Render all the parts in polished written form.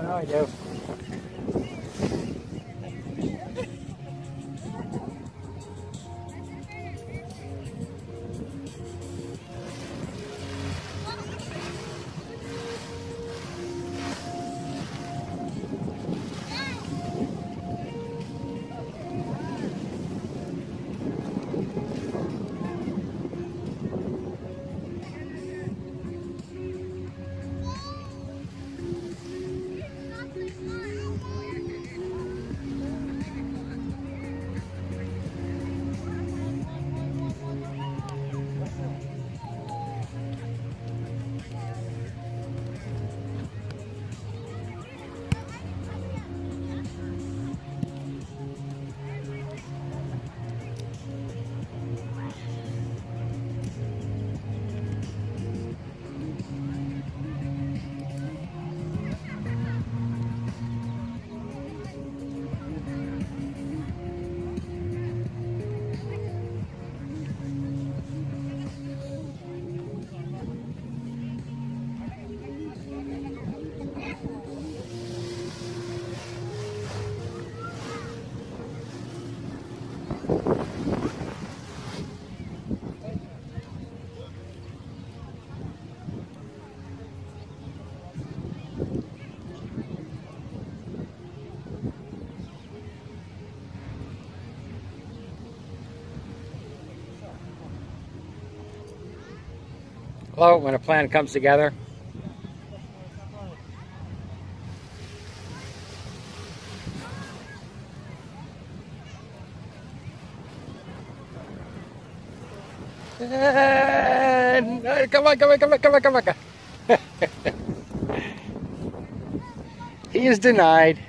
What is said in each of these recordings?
now I do. Hello, when a plan comes together. Come on. He is denied.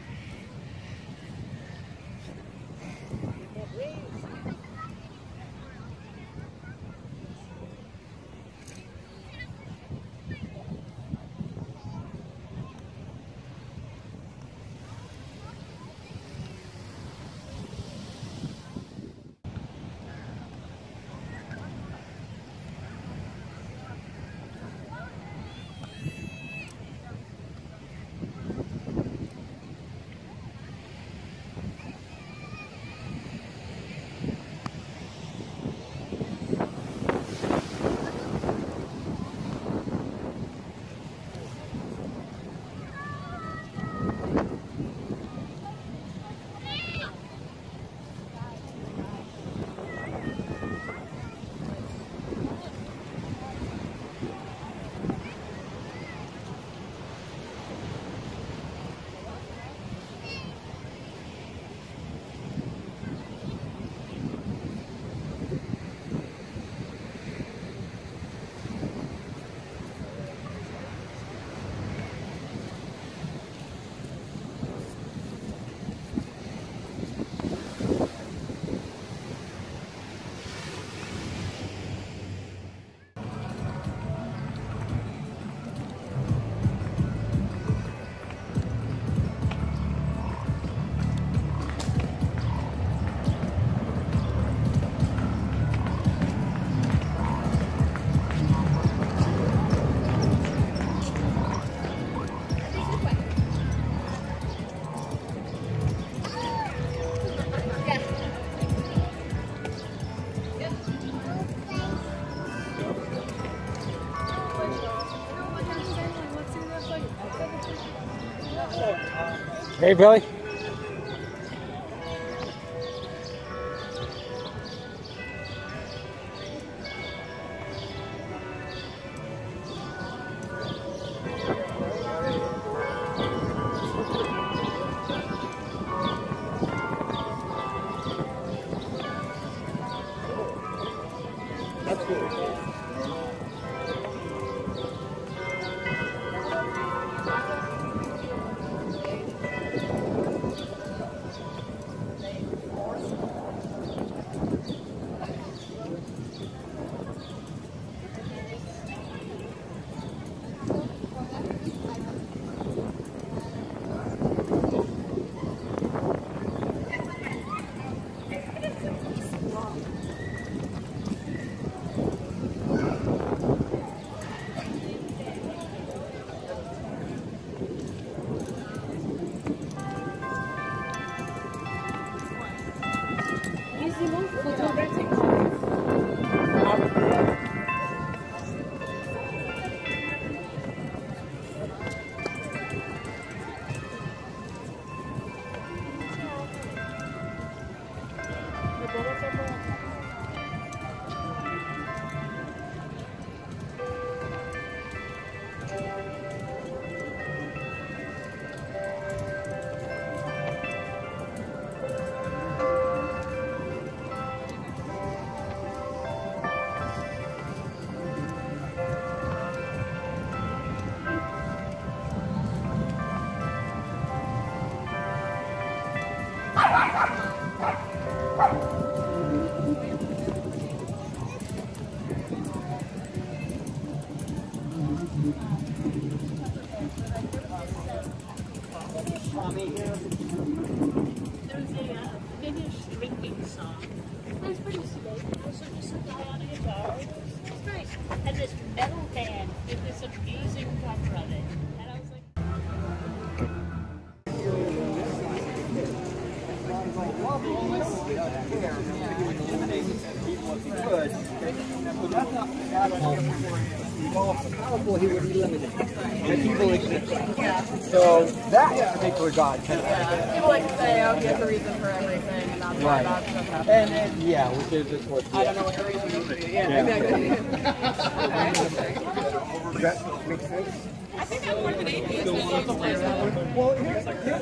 Hey, Billy. That's cool. And this metal band did this amazing cover of it. And I was like, powerful, he would eliminate. And evil exists. So that particular God can People like to say, oh, he has a reason for everything, and that's why bad stuff happens. and yeah, which is just what. I don't know what the reason is. Does that make sense? I think I'm more of an atheist than a theist. Well, here's the thing.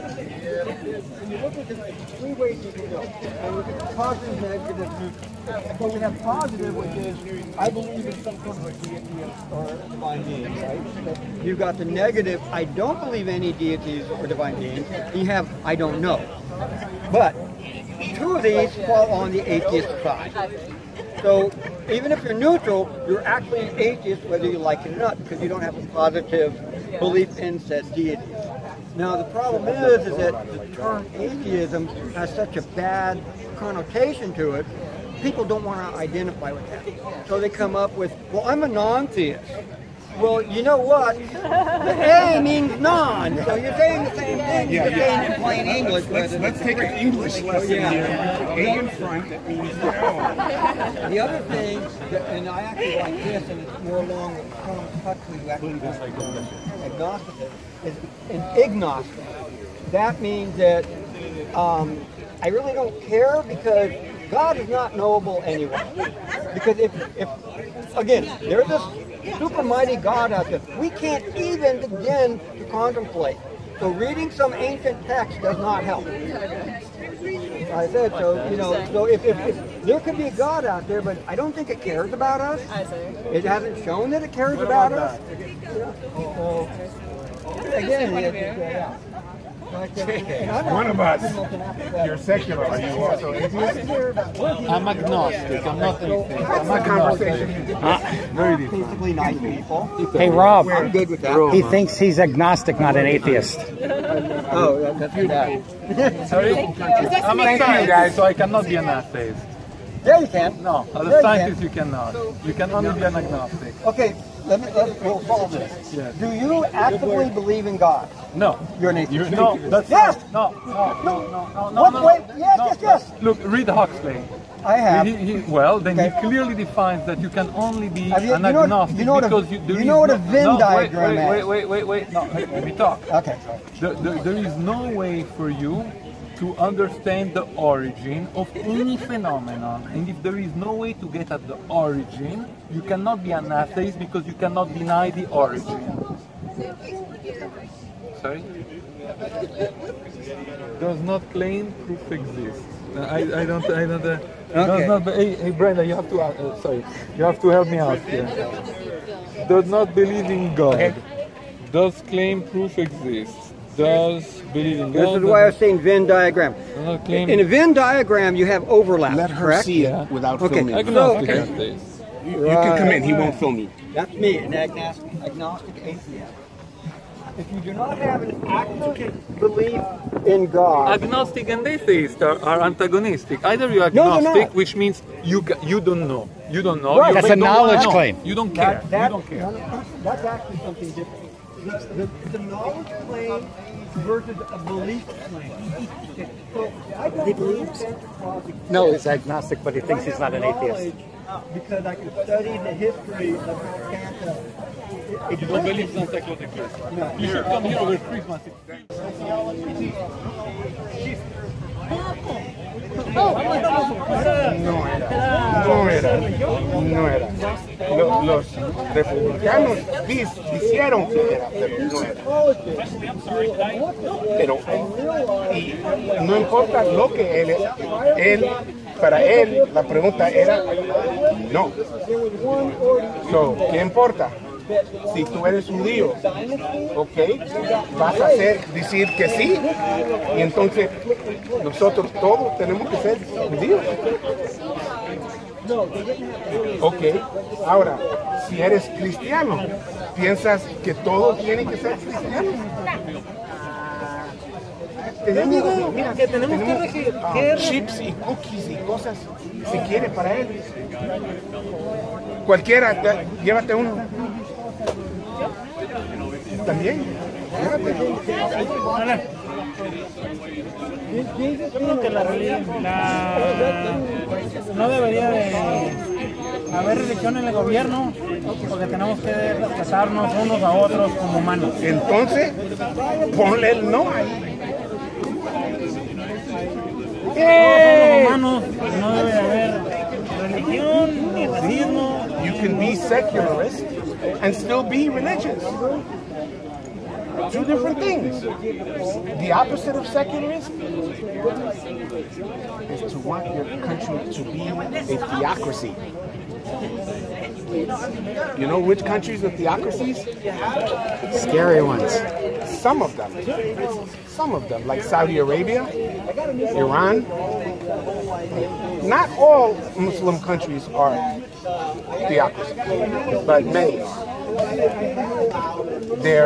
When you look at this, there's three ways you can go. And look at the positive, negative, neutral. So we have positive, which is, I believe in some sort of a deity or divine being, right? You've got the negative, I don't believe any deities or divine beings. You have, I don't know. But two of these fall on the atheist side. So even if you're neutral, you're actually an atheist whether you like it or not, because you don't have a positive belief in said deities. Now the problem is that the term atheism has such a bad connotation to it, people don't want to identify with that. So they come up with, well, I'm a non-theist. Well, you know what? The A means non, so you're saying the same thing. You're saying it in plain English. Let's take an English lesson here. A in front, that means no. The other thing, and I actually like this, and it's more along with Thomas Huxley, who actually does agnosticism, is an ignostic. That means that I really don't care because God is not knowable anyway. Because if again, there's this super mighty God out there we can't even begin to contemplate. So reading some ancient text does not help. I said so. You know, so if there could be a God out there, but I don't think it cares about us. I see. It hasn't shown that it cares about us. Again, yeah. One of us. You're secular. Are you also atheist? I'm agnostic. I'm not anything. I'm That's the conversation. Very different. Basically nice people. Hey, Rob. I'm good with that. He thinks he's agnostic, not an atheist. Oh, that's that. Sorry? I'm a scientist, guys, so I cannot be an atheist. Yeah, you can. No, as a scientist you cannot. You can only be an agnostic. Okay, we'll solve this. Yes. Do you actively believe in God? No. You're an atheist. No, that's yes. No. What? Wait, yes. Look, read Huxley. I have. Then he clearly defines that you can only be an agnostic because you know what a Venn diagram is. Wait. No, let me talk. Okay. There is no way for you to understand the origin of any phenomenon, and if there is no way to get at the origin, you cannot be an atheist because you cannot deny the origin. Sorry? Does not claim proof exists. I don't. Does not. Hey, Brenda, you have to. Sorry, you have to help me out here. Does not believe in God. Okay. Does claim proof exists. Does believe in God. This is why I was saying Venn diagram. In a Venn diagram, you have overlap. Let her correct? see it without filming. Agnostic. You can come in. He won't film you. That's me, an agnostic atheist. If you do not have an active belief in God, Agnostic and atheist are antagonistic. Either you're agnostic, which means you don't know. You don't know. Right. That's a knowledge claim. You don't care. you don't care. That's actually something different. The knowledge claim versus a belief claim. So I don't He believes? No, he's agnostic, but he thinks he's not an atheist. Because I can study the history of Santa. You don't believe Santa Claus exists? No. You should come here with Christmas. No era. Los republicanos dijeron que era, pero no era. Pero y no importa lo que para él la pregunta era no. So, ¿qué importa? Si tú eres judío, ok, vas a decir que sí, y entonces nosotros todos tenemos que ser judíos. Ok, ahora, si eres cristiano, ¿piensas que todos tienen que ser cristianos? Mira, que tenemos chips y cookies y cosas, si quiere, para él. Cualquiera, llévate uno. También. Yo creo que no debería de haber religión en el gobierno, porque tenemos que respetarnos unos a otros como humanos. Entonces, ponle el no ahí. Todos somos humanos, no debe de haber religión ni racismo. You can be secularist and still be religious. Two different things. The opposite of secularism is to want your country to be a theocracy. You know which countries are theocracies? Scary ones. Some of them. Some of them, like Saudi Arabia, Iran. Not all Muslim countries are theocracies, but many.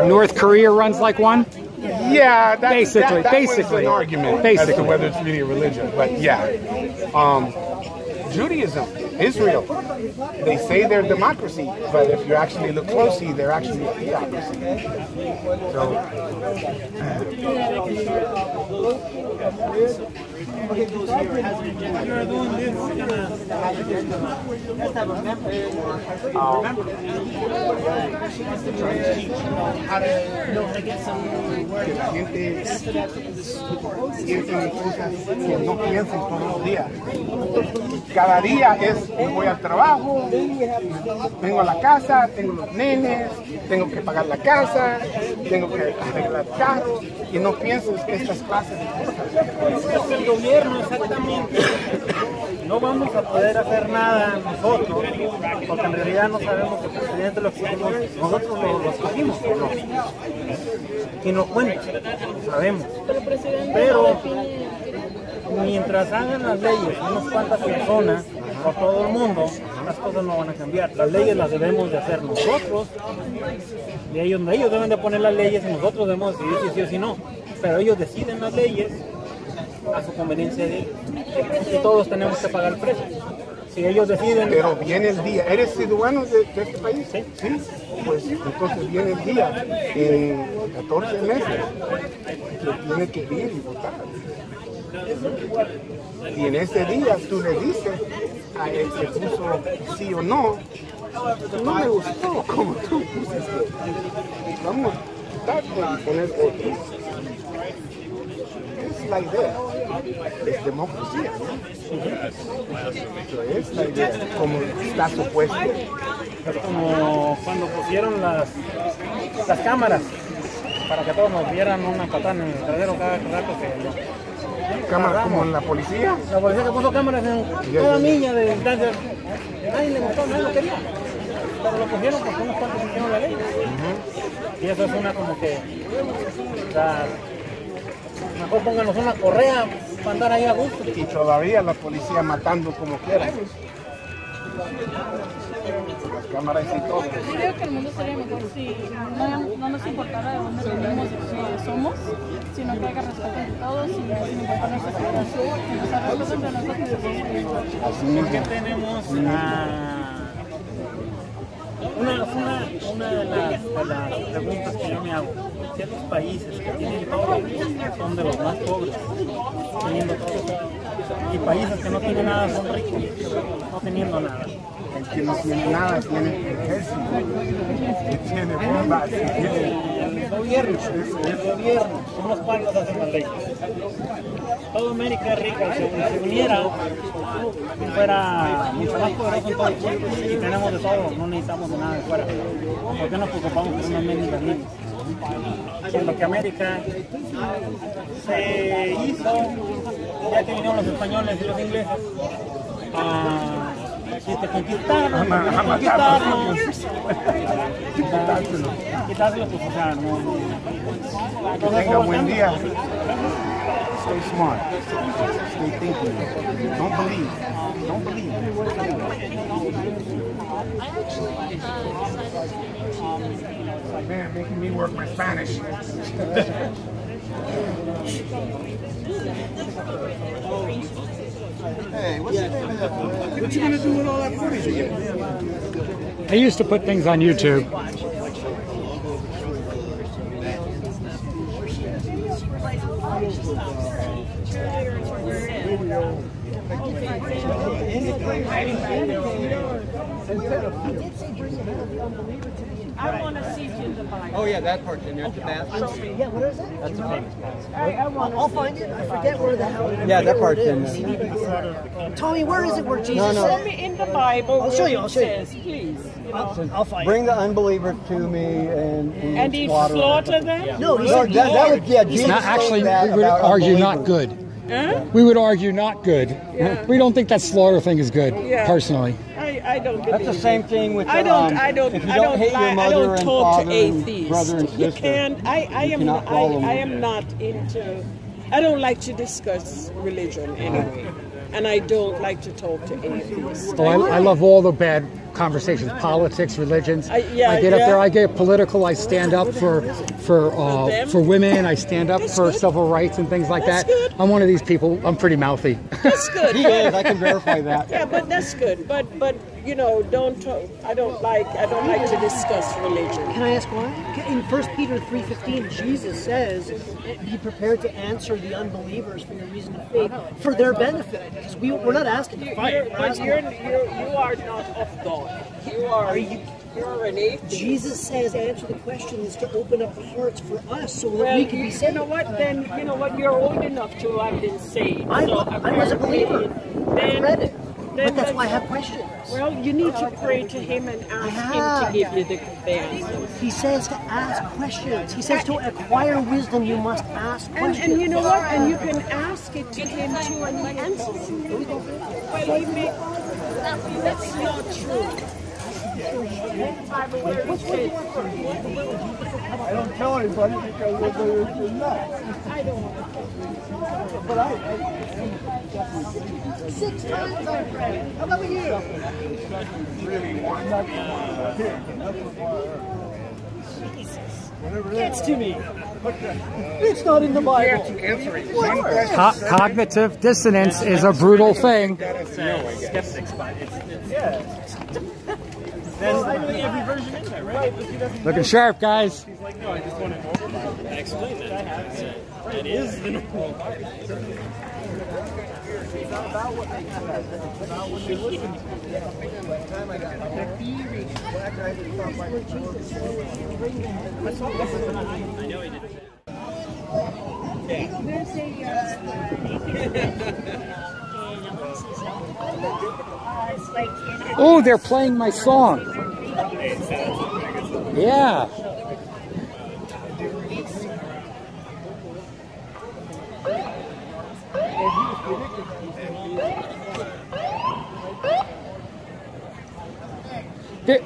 North Korea runs like one? Yeah, that basically was an argument as to whether it's really a religion, but yeah. Judaism, Israel, they say they're democracy, but if you actually look closely, they're actually a theocracy. So, que la gente siente cosas que no piensen todos los días. Cada día voy al trabajo, vengo a la casa, tengo los nenes, tengo que pagar la casa, tengo que arreglar carros, y no pienso estas clases de cosas. El gobierno, exactamente. No vamos a poder hacer nada nosotros, porque en realidad no sabemos si el presidente lo exigimos, nosotros lo escogimos o no. Y nos cuenta, sabemos. Pero mientras hagan las leyes unas cuantas personas por todo el mundo, las cosas no van a cambiar. Las leyes las debemos de hacer nosotros, y ellos deben de poner las leyes y nosotros debemos decidir si sí o si no. Pero ellos deciden las leyes a su conveniencia de ellos. Y todos tenemos que pagar el precio. Si ellos deciden... Pero viene el día. ¿Eres ciudadano de este país? Sí. ¿Sí? Pues entonces viene el día en 14 meses que tiene que ir y votar. Y en ese día tú le dices a él que puso sí o no, no me gustó como tú pusiste. Vamos a tratar de poner otro. Es la idea. Es democracia, ¿no? Eso es la idea, como está supuesto. Es como cuando pusieron las cámaras para que todos nos vieran una patada en el trasero cada rato que ¿Cámara como en la policía? La policía que puso cámaras en toda milla de distancia. Nadie le gustó, nadie lo quería. Pero lo pusieron porque unos cuantos hicieron la ley. Y eso es una como que... O sea, mejor pónganos una correa para andar ahí a gusto. Y todavía la policía matando como quiera. Las cámaras y todo. Yo creo que el mundo sería mejor si no nos importara de dónde venimos y quiénes somos, sino que haya respeto entre todos y sin importar nuestra situación, que nos haga respeto entre nosotros. ¿Por qué tenemos Una de las preguntas que yo me hago, ciertos países que tienen todo son de los más pobres, teniendo todo. Y países que no tienen nada son ricos, no teniendo nada. El que no tiene nada tiene ejército, que tiene bombas, que tiene... El gobierno, son los cuales hacen las leyes. Toda América es rica, si se uniera, fuera mucho más poderoso en todo el mundo y tenemos de todo, no necesitamos de nada de fuera. ¿Por qué nos preocupamos por unas mendigas leyes? Siendo que América se hizo, ya que vinieron los españoles y los ingleses, conquistaron, quitárselo, pues, o sea, no. Tenga buen día. Stay smart. Stay thinking. Don't believe. Don't believe. Man, making me work my Spanish. Hey, what's the name of that? What you gonna do with all that footage again? I used to put things on YouTube. I want to see you in the Bible. Oh yeah, that part's in there at the bathroom. Yeah, what is it? That's I'll find it. I forget where the hell. Yeah, that part's in there. Tommy, where is it where Jesus No. said? In the Bible, I'll show you. I'll show you. says, please. You know. I'll find Bring it. the unbelievers to me And he slaughter slaughtered them? No, he No, said that was, yeah, Jesus Not said actually, that we would about argue not unbelievers. good. Huh? We would argue not good. We don't think that slaughter thing is good, Yeah. personally. I don't believe That's the same thing with I don't if you don't hate your mother and talk father to and atheists. brother and You sister, can't. I am. cannot call them. I am not into. I don't like to discuss religion anyway, and I don't like to talk to atheists. Oh, I love all the bad conversations, politics, religions. Yeah, I get up yeah. there, I get political, I stand up for women, I stand up for civil rights and things like That's that. good. I'm one of these people, I'm pretty mouthy. That's good. He is, I can verify that. Yeah, but that's good. But you know, don't talk. I don't like to discuss religion. Can I ask why? In 1 Peter 3:15, Jesus says, "Be prepared to answer the unbelievers for your reason of faith, for their benefit." Because we're not asking to fight. You are not of God. You're an atheist. Jesus says, "Answer the questions to open up the hearts for us, so that Well, we can be you saved." know what? Then you know what? You're old enough to have been saved. I was a believer. I read it, then but that's why I have questions. Well, you need to pray to Him and ask Him to give you the answers. He says to ask questions. He says to acquire wisdom, you must ask questions. And you know what? And you can ask it to Him too, and He answers. Well, He may. That's not true. I don't tell anybody because they're nuts. I don't know. But I 6 times I prayed. How about you? really want not here. Gets to me. It's not in the Bible. One question. Cognitive dissonance is a brutal thing. Skeptics, but there's literally every version in there, right? But he doesn't Looking sharp, guys. He's like, no, I just want to know about it and explain that. That is the normal. It's not about what they said. It's about what they listen to. By the time I got home, black guy just stopped by the door. I know he did. Oh, they're playing my song. Yeah.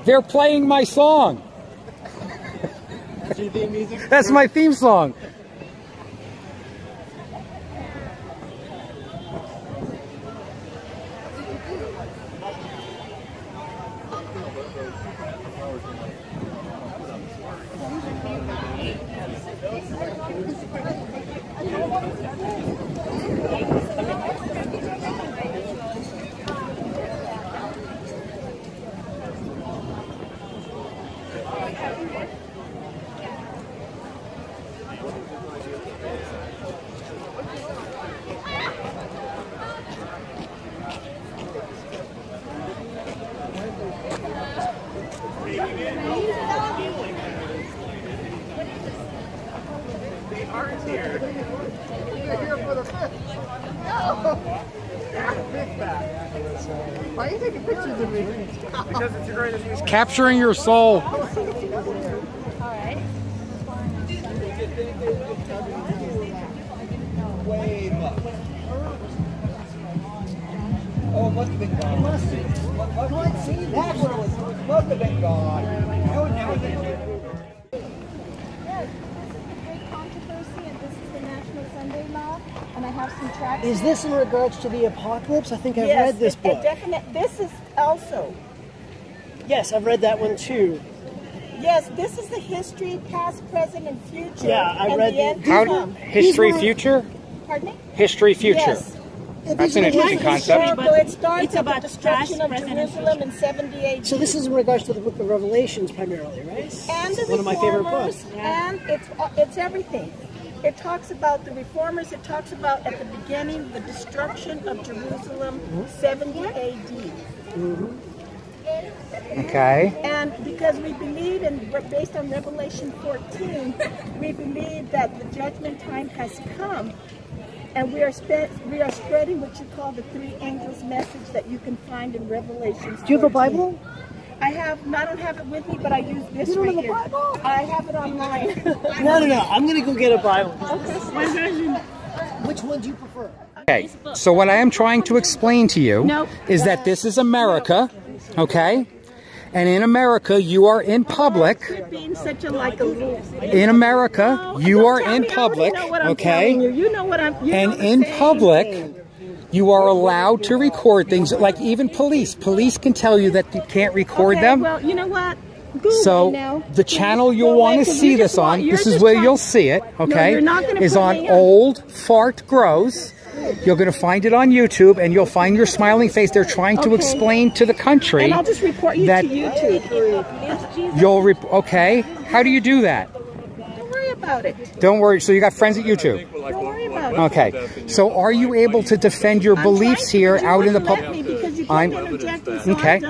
They're playing my song. That's my theme song. Why are you taking pictures of me? Because it's your greatest It's capturing your soul. Way much. Oh, it must have been gone. Must have been gone. And I have some tracks. Is this in regards to the apocalypse? I think I've read this book. This is also. Yes, I've read that one too. Yes, this is the history, past, present, and future. Yeah, I read the history, future. Pardon me? History, future. Yes. That's an interesting concept. It starts with the destruction of Jerusalem in 70 AD. So this is in regards to the book of Revelations primarily, right? And the one of my favorite books. And it's everything. It talks about the reformers. It talks about at the beginning the destruction of Jerusalem, 70 AD. Okay. And because we believe, and based on Revelation 14, we believe that the judgment time has come. And we are spreading what you call the three angels message that you can find in Revelation 14. Do you have a Bible? I don't have it with me, but I use this right here. I have it online. No. I'm going to go get a Bible. Okay. Which one do you prefer? Okay, so what I am trying to explain to you is that this is America, okay? And in America, you are in public. In America, you are in public, okay? You know what I'm and in public, you are allowed to record things, like even police. Police can tell you that you can't record them. Well, you know what? Google so now. The channel you'll want to see this on, this is where you'll see it, okay, is on Old Fart Grows. You're going to find it on YouTube, and you'll find your smiling face. They're trying to explain to the country and I'll just report you to YouTube. You'll okay? How do you do that? Don't worry about it. Don't worry. So you got friends at YouTube. Don't worry about it. Okay. So are you able to defend your beliefs here out in the public? Okay.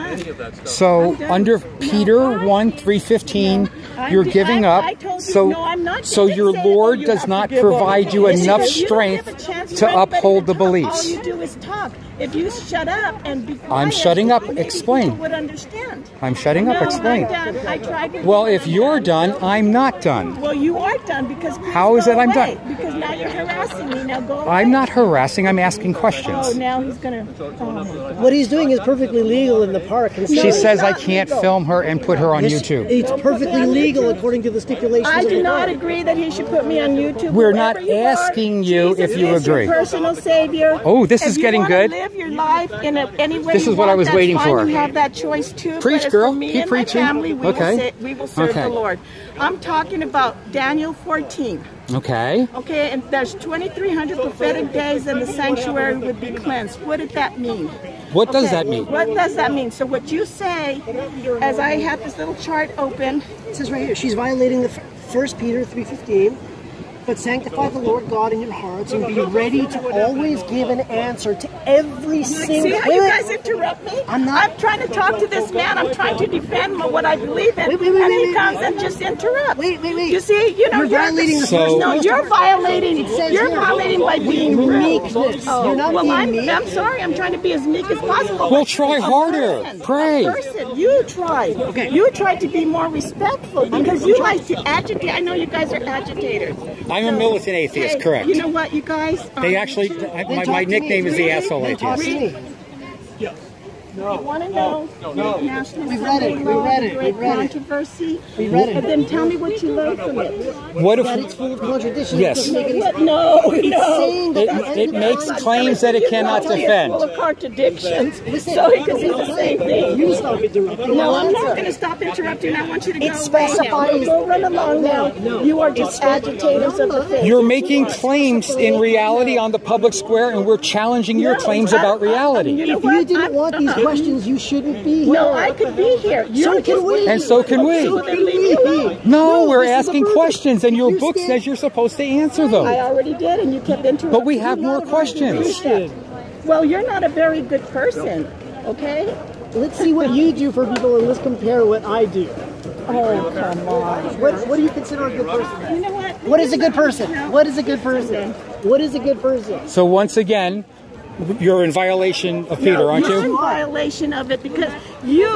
So under Peter 1:3-15, you're giving up. So your Lord does not provide you enough strength to uphold the beliefs. All you do is talk. If you shut up and be quiet, I'm shutting up. Explain. Would understand. I'm shutting up. Explain. I tried to. Well, if you're done, I'm not done. Well, you are done because. How is it I'm done? Because now you're harassing me. Now go away. I'm not harassing. I'm asking questions. Oh, now he's gonna. What he's doing is perfectly legal in the park. And she says I can't film her and put her on YouTube. It's perfectly legal according to the stipulations. I do not agree that he should put me on YouTube. We're not asking you if you agree. Your personal savior. Oh, this is getting good. Live your life in any way. This is what I was waiting for. You have that choice too. Preach, girl. Keep preaching. We will serve the Lord. I'm talking about Daniel 14. Okay. Okay, and there's 2,300 prophetic days and the sanctuary would be cleansed. What did that mean? What does that mean? What does that mean? So what you say, as I have this little chart open. It says right here, she's violating the 1 Peter 3:15. But sanctify the Lord God in your hearts and be ready to always give an answer to every single... See how you guys interrupt me? I'm trying to talk to this man. I'm trying to defend what I believe in. And he comes and just interrupts. Wait. You see, you're violating the first... No, you're violating by being rude. You're not being meek. I'm sorry. I'm trying to be as meek as possible. Well, try harder. Pray. You try. Okay. You try to be more respectful because you like to agitate. I know you guys are agitators. I'm a militant atheist, correct. You know what, you guys? They actually, my nickname is the ssHole atheist. No. You want to know national we read it. controversy? We read it. And then tell me what you learned from it. What if it's full of contradictions? Yes. No. It makes claims that it cannot defend. Full of contradictions. So he can do the same thing. You stop interrupting. No, I'm not going to stop interrupting. I want you to go. It specifies. Go run along now. You are just agitators of the faith. You're making claims in reality on the public square, and we're challenging your claims about reality. If you didn't want these questions, you shouldn't be here. No, I could be here. So can we. And so can we. No, we're asking questions, and your book says you're supposed to answer them. I already did, and you kept interrupting. But we have more questions. Well, you're not a very good person, okay? Let's see what you do for people, and let's compare what I do. Oh, come on. What do you consider a good person? You know what? What is a good person? What is a good person? What is a good person? So once again, you're in violation of Peter, aren't you? You're in violation of it because you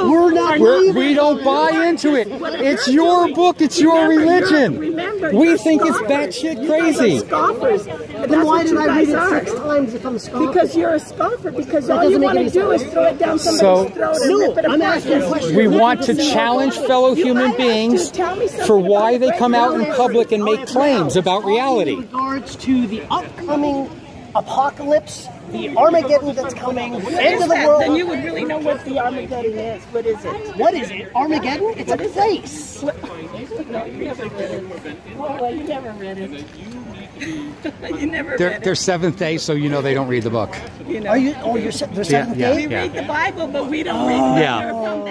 we don't buy into it. It's your book. It's your religion. We think it's batshit crazy. Scoffers. Then why did I read it 6 times if I'm a scoffer? Because you're a scoffer. Because all you want to do is throw it down somebody's throat and rip it apart. We want to challenge fellow human beings for why they come out in public and make claims about reality. In regards to the upcoming apocalypse, the Armageddon that's coming, end of the world. Then you would really know what the Armageddon is. What is it? What is it? Armageddon? It's a place. No, you never read it. Well, you never read it. You never read it. They're Seventh Day, so you know they don't read the book. You know. Are you? Oh, you're the Seventh Day. We read the Bible, but we don't read.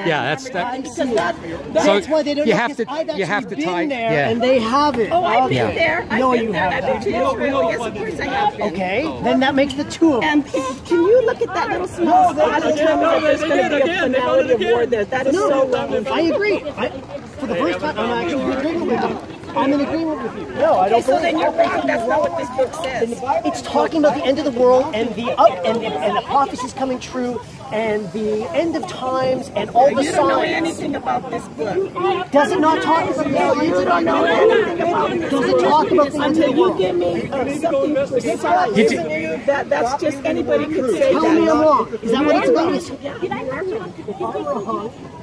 That's That's why they don't. You have to tie. Yeah. And they have it. Oh, I've been there. No, you haven't. I've been to Israel. Yes, of course I have been. Okay, then that makes the 2 of them. And can you look at that little small spot and tell me that there's going to be a finality of war there? That is so wrong. I agree. For the first time, I'm actually in agreement with you. I'm in agreement with you. No, I don't. So then you're wrong. That's not what this book says. It's talking about the end of the world and the prophecies coming true and the end of times and all the signs. You don't know anything about this book. Does it not talk about the You don't know anything about this. Does it talk about the end of the Until you give me something precise, that's just anybody could say that. Tell me I'm wrong. Is that what it's about?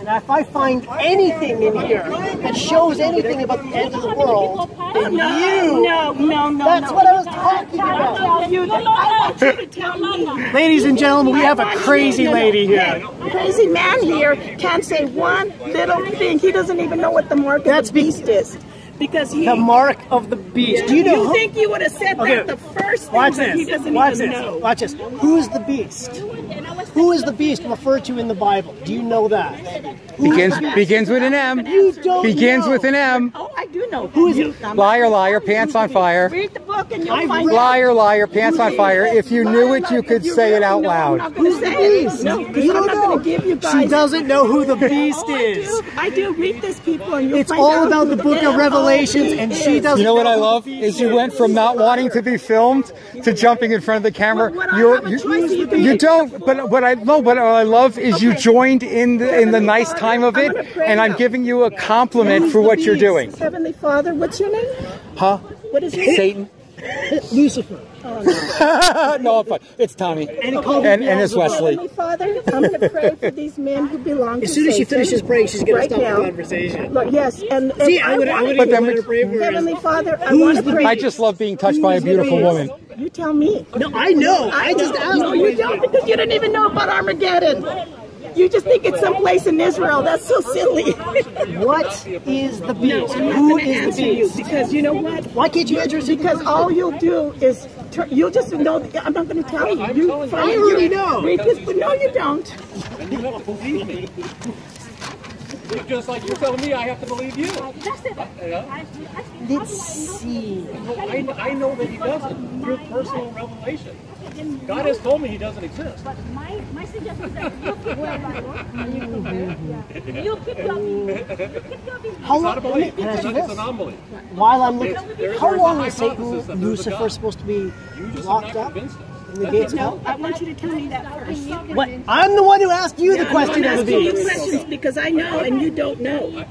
And if I find anything in here that shows anything about the end of the world, then that's what I was talking about. I want you to tell me. Ladies and gentlemen, we have a crazy lady here. Crazy man here can't say one little thing. He doesn't even know what the mark of the beast is. Because the mark of the beast. Do you know? You think you would have said that the first thing that he doesn't even know. Watch this. Who's the beast? Who is the beast referred to in the Bible? Do you know that? Begins with an M. Begins with an M. Oh, I do know. Who is it? Liar, liar, pants on fire. Read the book and you'll find out. Liar, liar, pants on fire. If you knew it, you could say it out loud. Who's the beast? No, because I'm not going to give you guys. She doesn't know who the beast is. I do. Read this, people, and you'll find out. It's all about the book of Revelations, and she doesn't. You know what I love is you went from not wanting to be filmed to jumping in front of the camera. You don't. But what I love is you joined in the nice time of it, and I'm giving you a compliment for what you're doing. Heavenly Father, what's your name? Huh? What is it? Satan. Lucifer. Oh, no, I'm fine. It's Tommy. And it's Wesley. Heavenly Father, I'm going to pray for these men who belong to As soon as she finishes praying, she's going to stop the conversation. Look, yes, and see, I would pray for Heavenly Father, I want to pray. I just love being touched by a beautiful woman. You tell me. No, I know. I just asked. No, you don't, because you didn't even know about Armageddon. You just think it's someplace in Israel. That's so silly. What is the beast? Who is the beast? Because you know what? Why can't you answer? Because all you'll do is you'll just know. I'm not going to tell you. I already know. Read this, but no, you don't. And you don't believe me. Just like you're telling me I have to believe you. Let's see. I know that he doesn't. Through personal revelation. God has told me he doesn't exist. But my suggestion is that you keep going you keep going. How long? It's an anomaly. While I'm looking, how long is Satan, Lucifer, supposed to be locked up? In the gates of hell? I want you to tell me that first. What? I'm the one who asked you the question of the beast. Questions because I know and you don't know.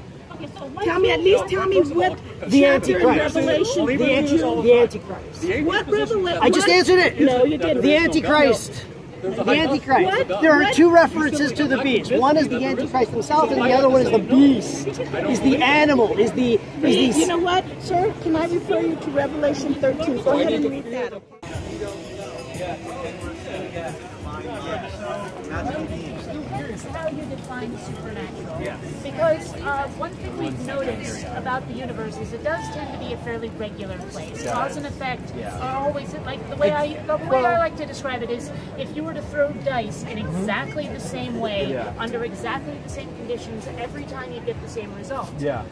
Tell me, at least tell me what the Antichrist. Revelation. The Antichrist. What Revelation? I just answered it. No, you didn't. The Antichrist. The Antichrist. There are 2 references to the beast. One is the Antichrist himself, and the other one is the beast. Is the animal. Is the. You know what, sir? Can I refer you to Revelation 13? Go ahead and read that. How you define supernatural. Because one thing we've noticed about the universe is it does tend to be a fairly regular place. Cause and effect are always like the way I like to describe it is if you were to throw dice in exactly the same way under exactly the same conditions every time you get the same result.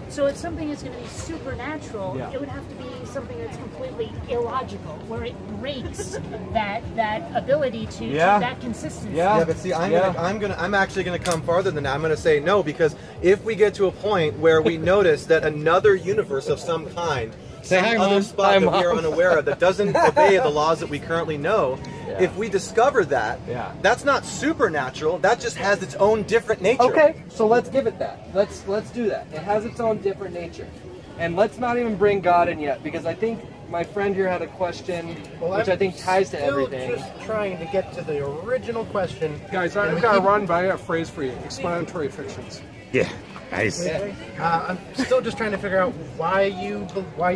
So if something is going to be supernatural, it would have to be something that's completely illogical, where it breaks that ability to that consistency. Yeah, but see, I'm actually gonna come farther than that. I'm gonna say no, because if we get to a point where we notice that another universe of some kind Say hi, some other Mom. spot Hi, that we are Mom. unaware of that doesn't obey the laws that we currently know, if we discover that, that's not supernatural. That just has its own different nature. Okay, so let's give it that. Let's do that. It has its own different nature. And let's not even bring God in yet, because I think my friend here had a question, which I think ties to everything. Just trying to get to the original question. Guys, I've got to run, but I got a phrase for you. Explanatory fictions. Yeah, nice. I'm still just trying to figure out why you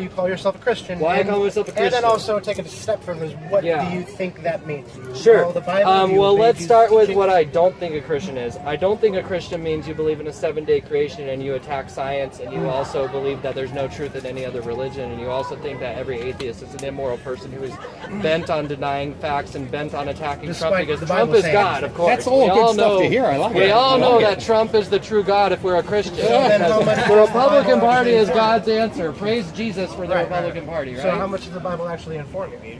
call yourself a Christian. Why I call myself a Christian. And then also take it a step further. What do you think that means? Sure. The Bible, well, let's start with what I don't think a Christian is. I don't think a Christian means you believe in a 7-day creation and you attack science, and you also believe that there's no truth in any other religion, and you also think that every atheist is an immoral person who is bent on denying facts and bent on attacking Trump, because Trump is God, of course. That's all good stuff to hear. I like it. We all know that Trump is the true God if we're a Christian. The Republican Party is God's answer. Praise Jesus for the Republican Party, right? So how much does the Bible actually inform you?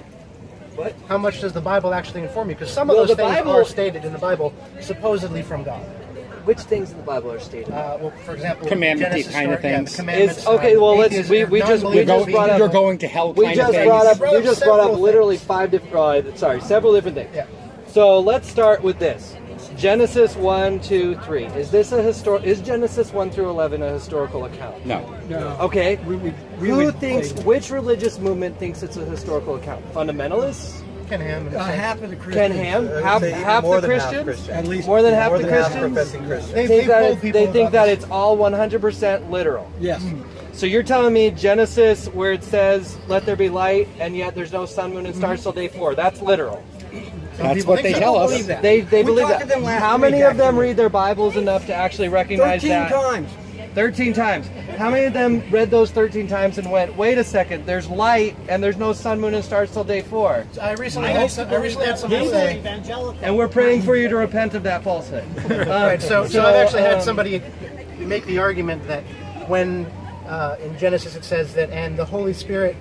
What? How much does the Bible actually inform you? Because some of those things are stated in the Bible, supposedly from God. Which things in the Bible are stated? Well, for example, commandment kind of things. Okay, well, we just brought up. You're going to hell. We just brought up literally several different things. Yeah. So let's start with this. Genesis 1, 2, 3. Is Genesis 1 through 11 a historical account? No. Okay. Which religious movement thinks it's a historical account? Fundamentalists? Ken Ham. Half of the Christians. Ken Ham? Half the Christians? At least more than half the Christians? They think that it's all 100% literal. Yes. So you're telling me Genesis, where it says, let there be light, and yet there's no sun, moon, and stars till day 4. That's literal. That's what they tell us. They believe that. How many of them read their Bibles enough to actually recognize 13 that? 13 times. 13 times. How many of them read those 13 times and went, wait a second, there's light and there's no sun, moon, and stars till day 4? I recently had somebody say, and we're praying for you to repent of that falsehood. Right, so I've actually had somebody make the argument that when in Genesis it says that, and the Holy Spirit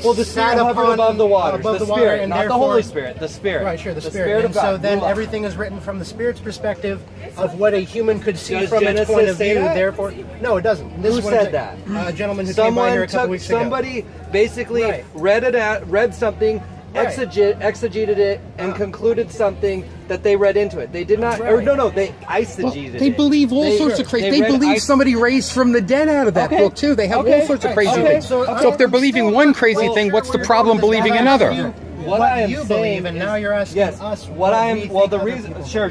the Spirit hovered above the waters. Above the the Spirit, and not the Holy Spirit. The Spirit. Right, sure, the Spirit and of God. so then everything is written from the Spirit's perspective of what a human could see from its point of view. Therefore, no, it doesn't. Who said that? A gentleman who came by here a couple weeks ago. Somebody basically read something, exegeted it, and concluded something that they read into it. They did not, or no, they eisegeted it. They believe all sorts of crazy. They believe somebody raised from the dead out of that book too. They have all sorts of crazy things. So if they're believing one crazy thing, what's the problem believing another? What you believe, and now you're asking us Sure.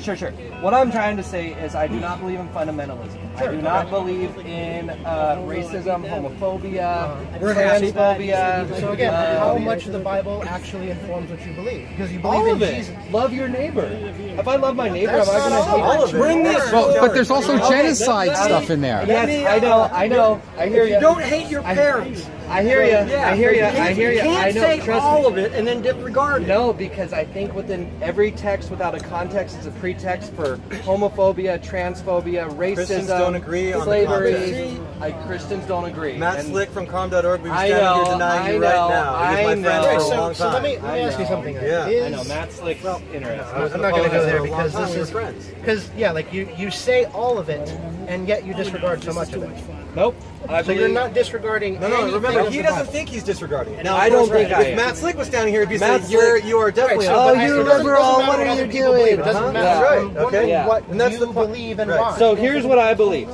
What I'm trying to say is I do not believe in fundamentalism. I do not believe in racism, homophobia, transphobia. So again, how much of the Bible actually informs what you believe? Because you believe all in of it. Jesus. Love your neighbor. If I love my neighbor, am I going to hate all of it? Bring this. But there's also genocide stuff in there. Yes, I know. I hear you. You don't hate your parents. I hear you. I hear you. You can't say all of it and then disregard it. No, because I think within every text without a context is a pretext for homophobia, transphobia, racism, Christians don't agree on slavery. Christians don't agree. Matt Slick from com.org, we were standing here denying you right now. He was my friend for a long time. So let me ask you something. Yeah. I know, Matt Slick's interesting. I'm not going to go there because this is friends. Because you say all of it, and yet you disregard so much of it. Nope. So you're not disregarding. No, remember, he doesn't think he's disregarding it. Now, I don't think I am. If Matt Slick was standing here, he'd be saying, you are definitely. Oh, you liberal! What are you doing? It doesn't matter. I'm wondering what you believe and why. So here's what I believe.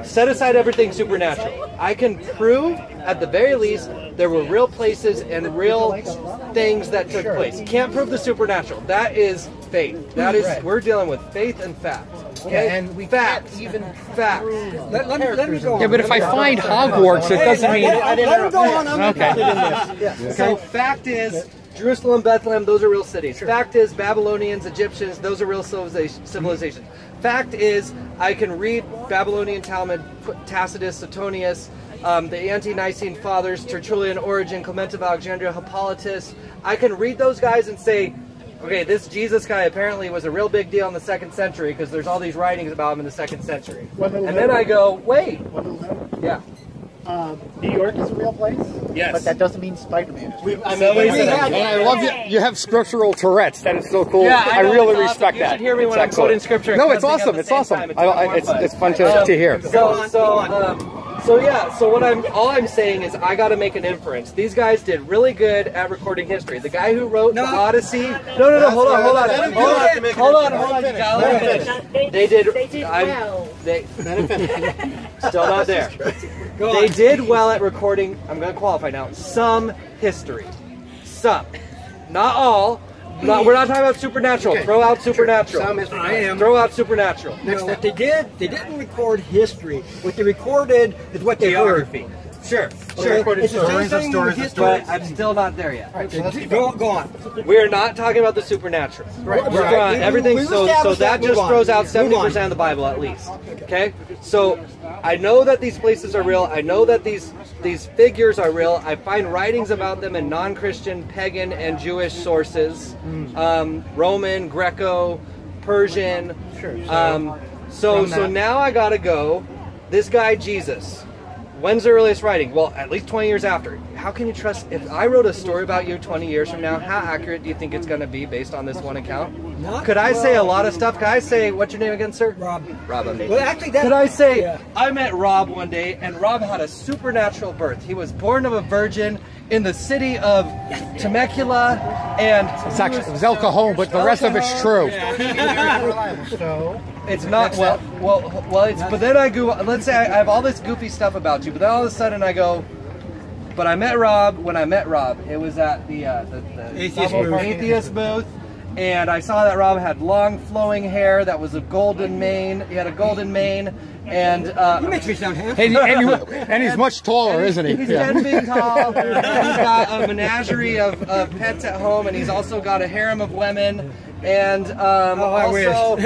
Set aside everything supernatural. I can prove, at the very least, there were real places and real things that took place. Can't prove the supernatural. That is faith. That is we're dealing with faith and fact. Okay, and we facts. Even facts. Let me go on. Yeah, but if I find Hogwarts, it doesn't mean. Let him go on. I'm Okay. So fact is, Jerusalem, Bethlehem, those are real cities. Fact is, Babylonians, Egyptians, those are real civilizations. Fact is, I can read Babylonian Talmud, Tacitus, Suetonius, the Ante-Nicene Fathers, Tertullian, Origen, Clement of Alexandria, Hippolytus. I can read those guys and say, okay, this Jesus guy apparently was a real big deal in the 2nd century because there's all these writings about him in the 2nd century. And then I go, wait. Yeah. New York is a real place? Yes. But that doesn't mean Spider-Man. I love you have scriptural Tourette's. That is so cool. Yeah, I really respect you that. You should hear me when I'm quoting scripture. No, it's awesome. It's awesome. It's fun to hear. So yeah, so all I'm saying is I got to make an inference. These guys did really good at recording history. The guy who wrote the Odyssey. No, hold on. They did well. Still not there. They did well at recording. I'm going to qualify now. Some history. Some, not all. We're not talking about supernatural. Okay. Throw out supernatural. Throw out supernatural. No, what they didn't record history. What they recorded is what they heard. Sure. It's the same thing with history. But I'm still not there yet. Right, so go on. We're not talking about the supernatural. Right. We're on everything. So that just throws out 70% of the Bible at least. Okay. So I know that these places are real. I know that these figures are real. I find writings about them in non-Christian, pagan, and Jewish sources. Roman, Greco, Persian. Sure. So now I gotta go. This guy Jesus. When's the earliest writing? Well, at least 20 years after. How can you trust, if I wrote a story about you 20 years from now, how accurate do you think it's going to be based on this one account? Could I say a lot of stuff? Could I say, what's your name again, sir? Rob. Rob, I'm well, actually, could I say, I met Rob one day, and Rob had a supernatural birth. He was born of a virgin in the city of Temecula, and it was El Cajon, but the rest of it's true. It's not but then I go, let's say I have all this goofy stuff about you, but then all of a sudden I go, but I met Rob. When I met Rob, it was at the atheist booth, and I saw that Rob had long flowing hair that was a golden mane. He had a golden mane, and he makes me sound handsome. And he's much taller, isn't he? He's 10 feet tall. He's got a menagerie of pets at home, and he's also got a harem of women. And also,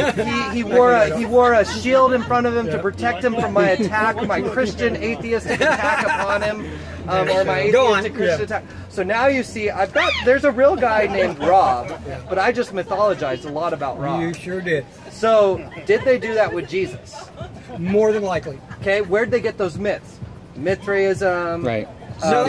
he wore a shield in front of him to protect him from my attack, my Christian atheistic attack upon him, or my atheistic Christian attack. So now you see, there's a real guy named Rob, but I just mythologized a lot about Rob. You sure did. So did they do that with Jesus? More than likely. Okay, where'd they get those myths? Mithraism. Right. And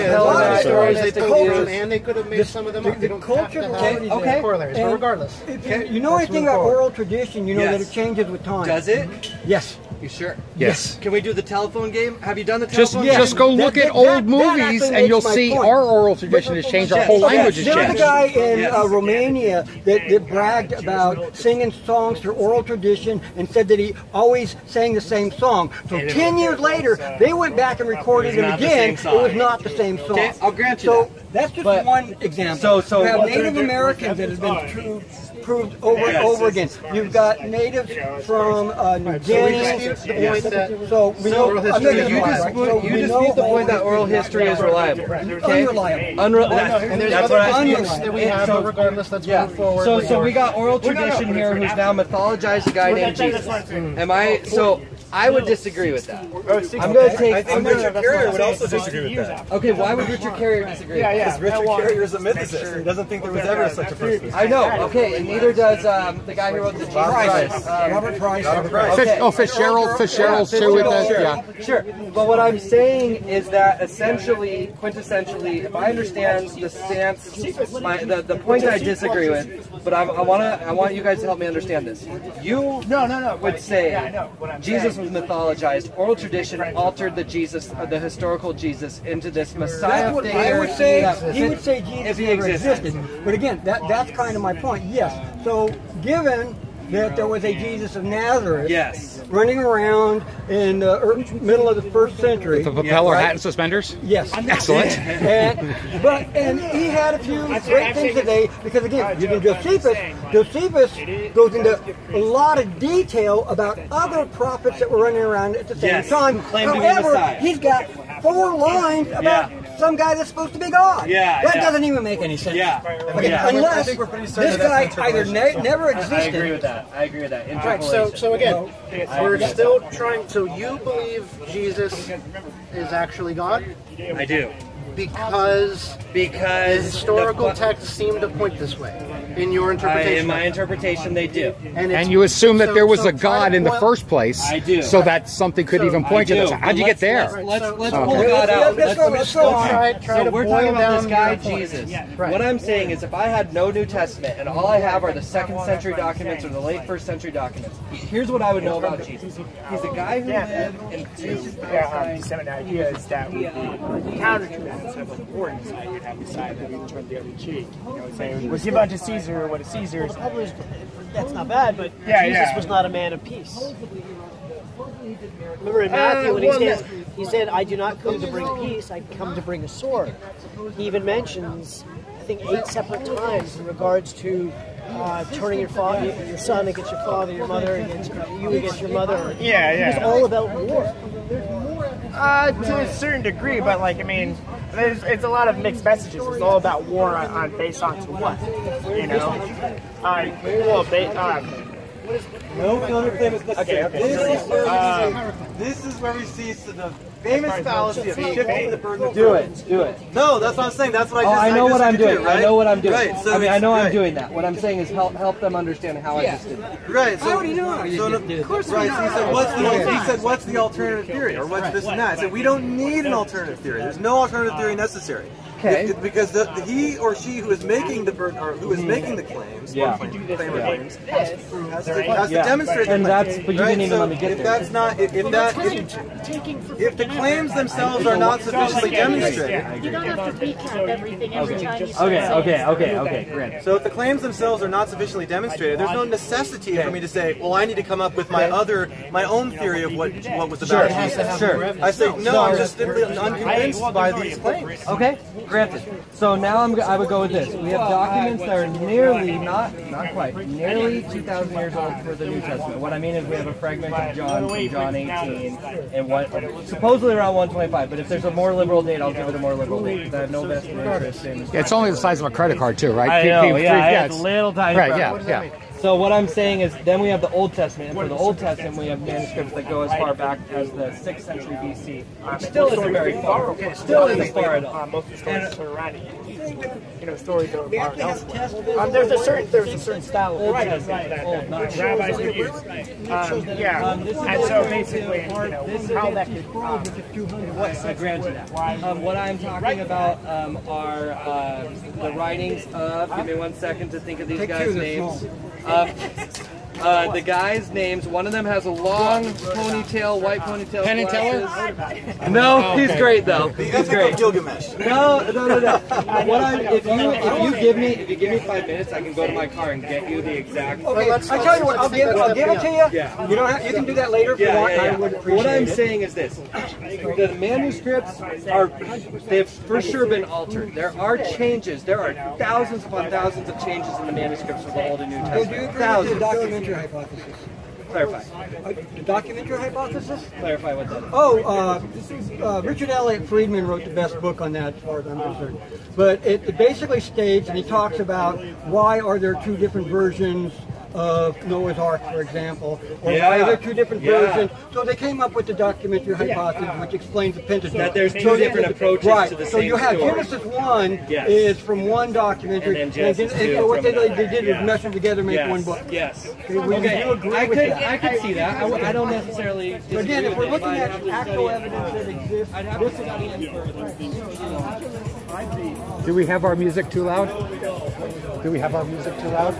they could have made some of them up. The culture okay. Corollaries, but regardless. You know anything about oral tradition, you know that it changes with time. Does it? Yes. You sure? Yes. Can we do the telephone game? Have you done the telephone game? Just go look at old movies and you'll see our oral tradition has changed, our whole language has changed. There was a guy in Romania that bragged about singing songs through oral tradition and said that he always sang the same song. So 10 years later, they went back and recorded him again. It was not the same song. Okay, I'll grant you that. That's just one example. You have Native Americans that have been proved over and over again. You've got natives from New Guinea. You dispute the point that oral history is reliable. Okay? Unreliable. And there's other disputes that we have, but regardless, let's move forward. So we got oral tradition here who's now mythologized a guy named Jesus. I would disagree with that. I'm going to take... I think Richard Carrier would also disagree with that. Okay, why would Richard Carrier disagree? Because Richard Carrier is a mythicist. He doesn't think there was ever such a person. I know, okay, and neither does the guy who wrote the Jesus Christ. Robert Price. Fitzgerald too with that, yeah. Sure, but what I'm saying is that essentially, quintessentially, if I understand the stance, the point I disagree with, but I want you guys to help me understand this. You would say Jesus was mythologized. Oral tradition altered the Jesus, the historical Jesus, into this Messiah figure. I would say he would say Jesus never existed. But again, that's kind of my point. Yes. So given that there was a Jesus of Nazareth running around in the middle of the 1st century. With the propeller hat and suspenders? Yes. Excellent. And he had a few great things today, because again, you can Josephus goes into a lot of detail about other prophets that were running around at the same time. However, he's got 4 lines about some guy that's supposed to be God. That doesn't even make any sense. Unless this guy either never existed. I agree with that. Right, so again, we're still trying. So you believe Jesus is actually God? I do. Because the historical texts seem to point this way. In your interpretation? In my interpretation, they do. And you assume that there was a God in the first place. I do. So that something could even point to this. How'd you get there? Let's pull God out. So we're talking about this guy, Jesus. What I'm saying is if I had no New Testament and all I have are the 2nd century documents or the late 1st century documents, here's what I would know about Jesus. He's a guy who lived in some ideas that would be counter to that. So like the warring side, you'd have the side that would turn the other cheek. You know, saying, we'll give unto Caesar what is Caesar's. That's not bad, but Jesus was not a man of peace. Remember in Matthew when he said, I do not come to bring peace, I come to bring a sword. He even mentions, I think, 8 separate times in regards to turning your son against your father, your mother against you against your mother. It was all about war. To a certain degree, but like, I mean, it's a lot of mixed messages. It's all about war based on to what, you know? No counterclaim is necessary. This is where we see the famous fallacy of shifting the burden of proof. Do it. No, that's what I'm saying. That's what I just I know what I'm doing. Right? I know what I'm doing. Right, so I know I'm doing that. What I'm saying is help them understand how I just did that. Right. So, I already know how you did it. Of course right. So he said, what's the alternative theory? Or what's this and that? I said, we don't need an alternative theory. There's no alternative theory necessary. Okay. Because he or she who is making the burden, or who is making the claims, claims has to demonstrate. And that's, but you didn't even let me get if there. That's not if the claims themselves are not sufficiently demonstrated. You don't have to recap everything every time you say Okay, great. So if the claims themselves are not sufficiently demonstrated, there's no necessity for me to say, well, I need to come up with my own theory of what was about Jesus. Sure. I say, no, I'm just simply unconvinced by these claims. Okay, granted. So now I would go with this. We have documents that are nearly, not quite, nearly 2,000 years old for the New Testament. What I mean is we have a fragment of John from John 18 and supposedly around 125. But if there's a more liberal date, I'll give it a more liberal date because I have no vested interest in. Yeah, it's only the size of a credit card too, right? I know, it's a little tiny. Right, yeah. So what I'm saying is then we have the Old Testament, and for the Old Testament we have manuscripts that go as far back as the 6th century BC, which still isn't very far. Still isn't far at all. Most of the stories are around stories that are elsewhere. There's a certain style of writing that rabbis would use. And so basically, how that could I grant you that. What I'm talking about are the writings of, give me 1 second to think of these guys' names. The guys' names, one of them has a long ponytail, white ponytail. Penn and Teller? No, he's great though. He's great. Gilgamesh. No. If you give me 5 minutes, I can go to my car and get you the exact. Okay, I tell you what, I'll give it to you. Yeah. You don't have, you can do that later if you want. Yeah. I would appreciate what I'm it. saying is this: the manuscripts they've for sure been altered. There are changes. There are thousands upon thousands of changes in the manuscripts of the Old and New Testament. Do you agree with Thousands. the documentary hypothesis? Clarify. The documentary hypothesis? Clarify what that is. Richard Elliott Friedman wrote the best book on that as far as I'm concerned. But it basically states, and he talks about why are there 2 different versions of Noah's Ark, for example, or why are there 2 different versions. So they came up with the documentary hypothesis, which explains the Pentateuch. That there's 2 different approaches to the same So you have story. Genesis 1 is from one documentary, and then Genesis 2 so what they from did was mesh them together, make one book. Yes. Okay. I could see that. I don't necessarily disagree But again, if with we're it, looking but at I'd have to actual study it evidence more. that exists, I'd have to study it further. Do we have our music too loud? Do we have our music too loud?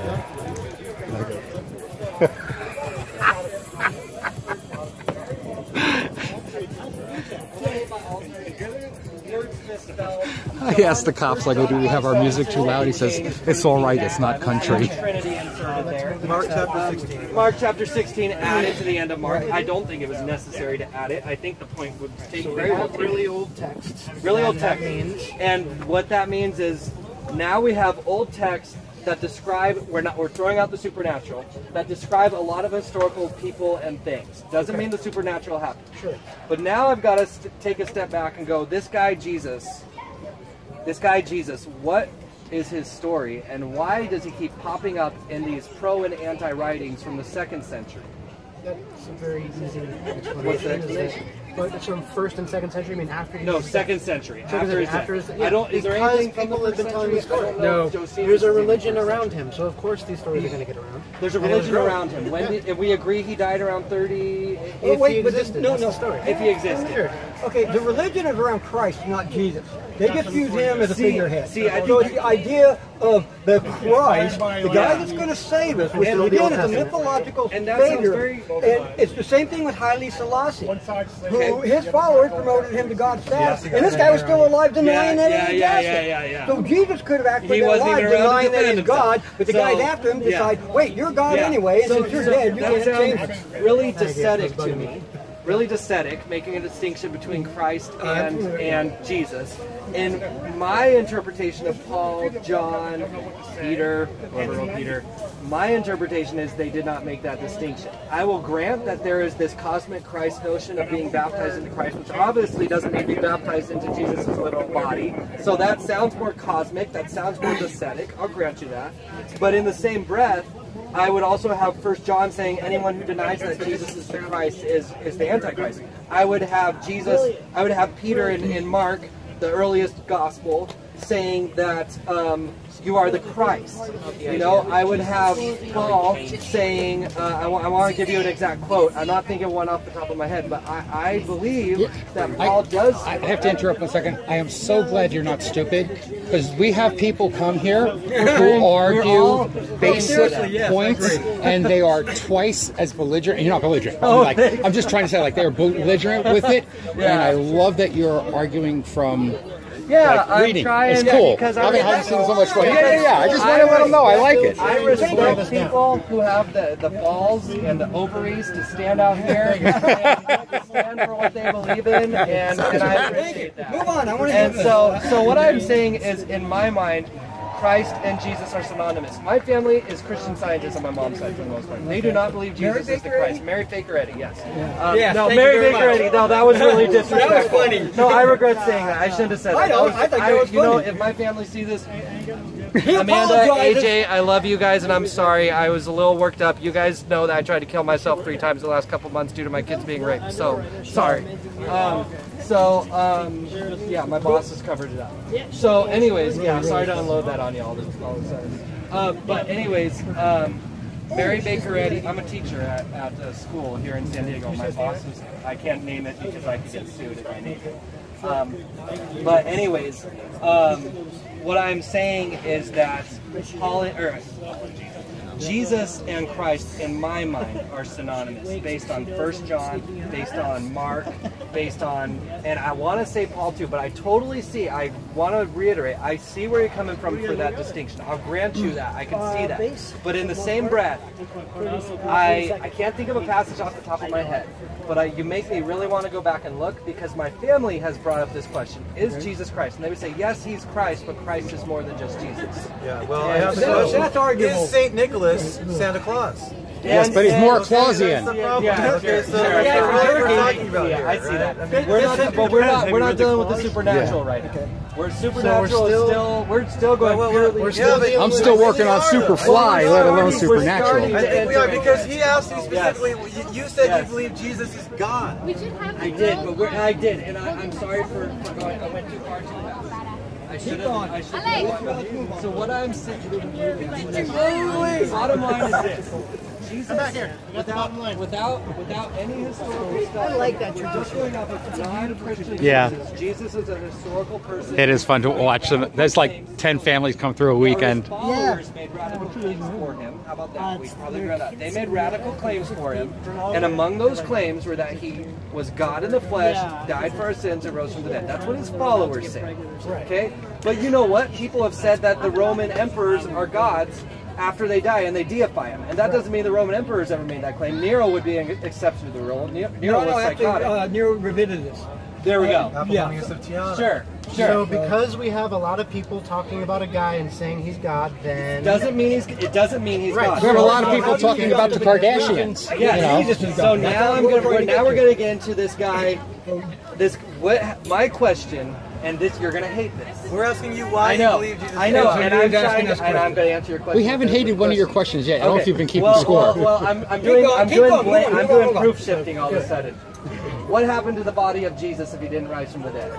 I asked the cops, like, oh, do we have our music too loud? He says, it's all right, it's not country. Mark chapter 16. Mark chapter 16 added to the end of Mark. I don't think it was necessary to add it. I think the point would take very well. Really old texts. Really old text. And what that means is now we have old texts that describe, we're throwing out the supernatural, that describe a lot of historical people and things. Doesn't mean the supernatural happened. Sure. But now I've got to take a step back and go, this guy Jesus, what is his story, and why does he keep popping up in these pro and anti writings from the 2nd century? That's a very easy explanation. What's the explanation? But it's from 1st and 2nd century. I mean, after. No, 2nd century. After his I don't. Is there anything from the have been telling the story? No. There's a religion around him, so of course these stories are going to get around. There's a religion around him. When if we agree he died around 30. If he existed. No story. If he existed. Okay, the religion is around Christ, not Jesus. They just use him as a figurehead. See, I so it's the idea of the Christ, the guy that's going to save us, which again is a mythological figure. And it's the same thing with Haile Selassie, who his followers promoted him to God's status, and this guy was still alive denying that he existed. So Jesus could have actually been alive denying that he's God, but the guys after him decide, wait, you're God anyway, and since you're dead, you can't change it. Really ascetic to me. Really ascetic, making a distinction between Christ and Jesus. In my interpretation of Paul, John, Peter, whoever wrote Peter, my interpretation is they did not make that distinction. I will grant that there is this cosmic Christ notion of being baptized into Christ, which obviously doesn't mean be baptized into Jesus' literal body. So that sounds more cosmic, that sounds more ascetic, I'll grant you that. But in the same breath, I would also have 1 John saying anyone who denies that Jesus is the Christ is the Antichrist. I would have Peter in Mark, the earliest gospel, saying that you are the Christ. You know, I would have Paul saying, I want to give you an exact quote. I'm not thinking one off the top of my head, but I believe that Paul does. I have to interrupt 1 second. I am so glad you're not stupid, because we have people come here who argue basic points, and they are twice as belligerent. You're not belligerent. I'm just trying to say, like, they are belligerent with it, and I love that you're arguing from. Reading. I'm trying. It's cool. Because I've been having so much fun. Yeah. I just want to let them know I like it. I respect people who have the balls and the ovaries to stand out here and stand for what they believe in, and I appreciate that. Move on. I want to. And so what I'm saying is, in my mind, Christ and Jesus are synonymous. My family is Christian Scientists on my mom's side for the most part. They do not believe Jesus is the Christ. Mary Faker-Eddie, yes. No, Mary Baker-Eddie. No, that was really disrespectful. That was funny. No, I regret saying that. I shouldn't have said that. I know. I think that was funny. You know, if my family sees this, Amanda, AJ, I love you guys, and I'm sorry. I was a little worked up. You guys know that I tried to kill myself 3 times the last couple months due to my kids being raped. So, sorry. Yeah, my boss has covered it up. So, anyways, yeah, sorry to unload that on you all of a sudden. But anyways, Mary Baker-Eddie, I'm a teacher at a school here in San Diego. My boss is, I can't name it because I could get sued if I name it. But anyways, what I'm saying is that Jesus and Christ, in my mind, are synonymous, based on 1 John, based on Mark, based on, and I want to say Paul too, but I totally see, I want to reiterate, I see where you're coming from for that distinction. I'll grant you that, I can see that. But in the same breath, I can't think of a passage off the top of my head, but you make me really want to go back and look, because my family has brought up this question, is Jesus Christ? And they would say, yes, he's Christ, but Christ is more than just Jesus. Yeah, well, that's arguable. Is St. Nicholas Santa Claus? Yes, but he's more Clausian. I see that. We're not dealing with the supernatural right now. We're supernatural. We're still going purely. I'm still working on Superfly, let alone supernatural. I think we are, because he asked you specifically. You said you believe Jesus is God. I did, and I'm sorry for going. I went too far too fast. I should have. So what I'm saying, the bottom line is this: Jesus, without any historical stuff. I like that tradition. Non-Christian Jesus is a historical person. It is fun to watch them. There's like 10 families come through a weekend. His followers made radical claims for him. How about that? We probably read that. They made radical claims for him, and among those claims were that he was God in the flesh, died for our sins, and rose from the dead. That's what his followers say. Okay? But you know what? People have said that the Roman emperors are gods after they die, and they deify him. And that doesn't mean the Roman emperors ever made that claim. Nero would be an exception to the rule. Nero was psychotic. Nero repeated this. There we go. Sure. So because we have a lot of people talking about a guy and saying he's God, then it doesn't mean he's God. We have a lot of people talking about the Kardashians. Yeah. So now we're going to get into this guy. My question And this, you're going to hate this. We're asking you why you believe Jesus. I know, and I'm going to answer your question. We haven't hated one of your questions yet. I don't know if you've been keeping score. Well, I'm doing proof shifting all of a sudden. What happened to the body of Jesus if he didn't rise from the dead?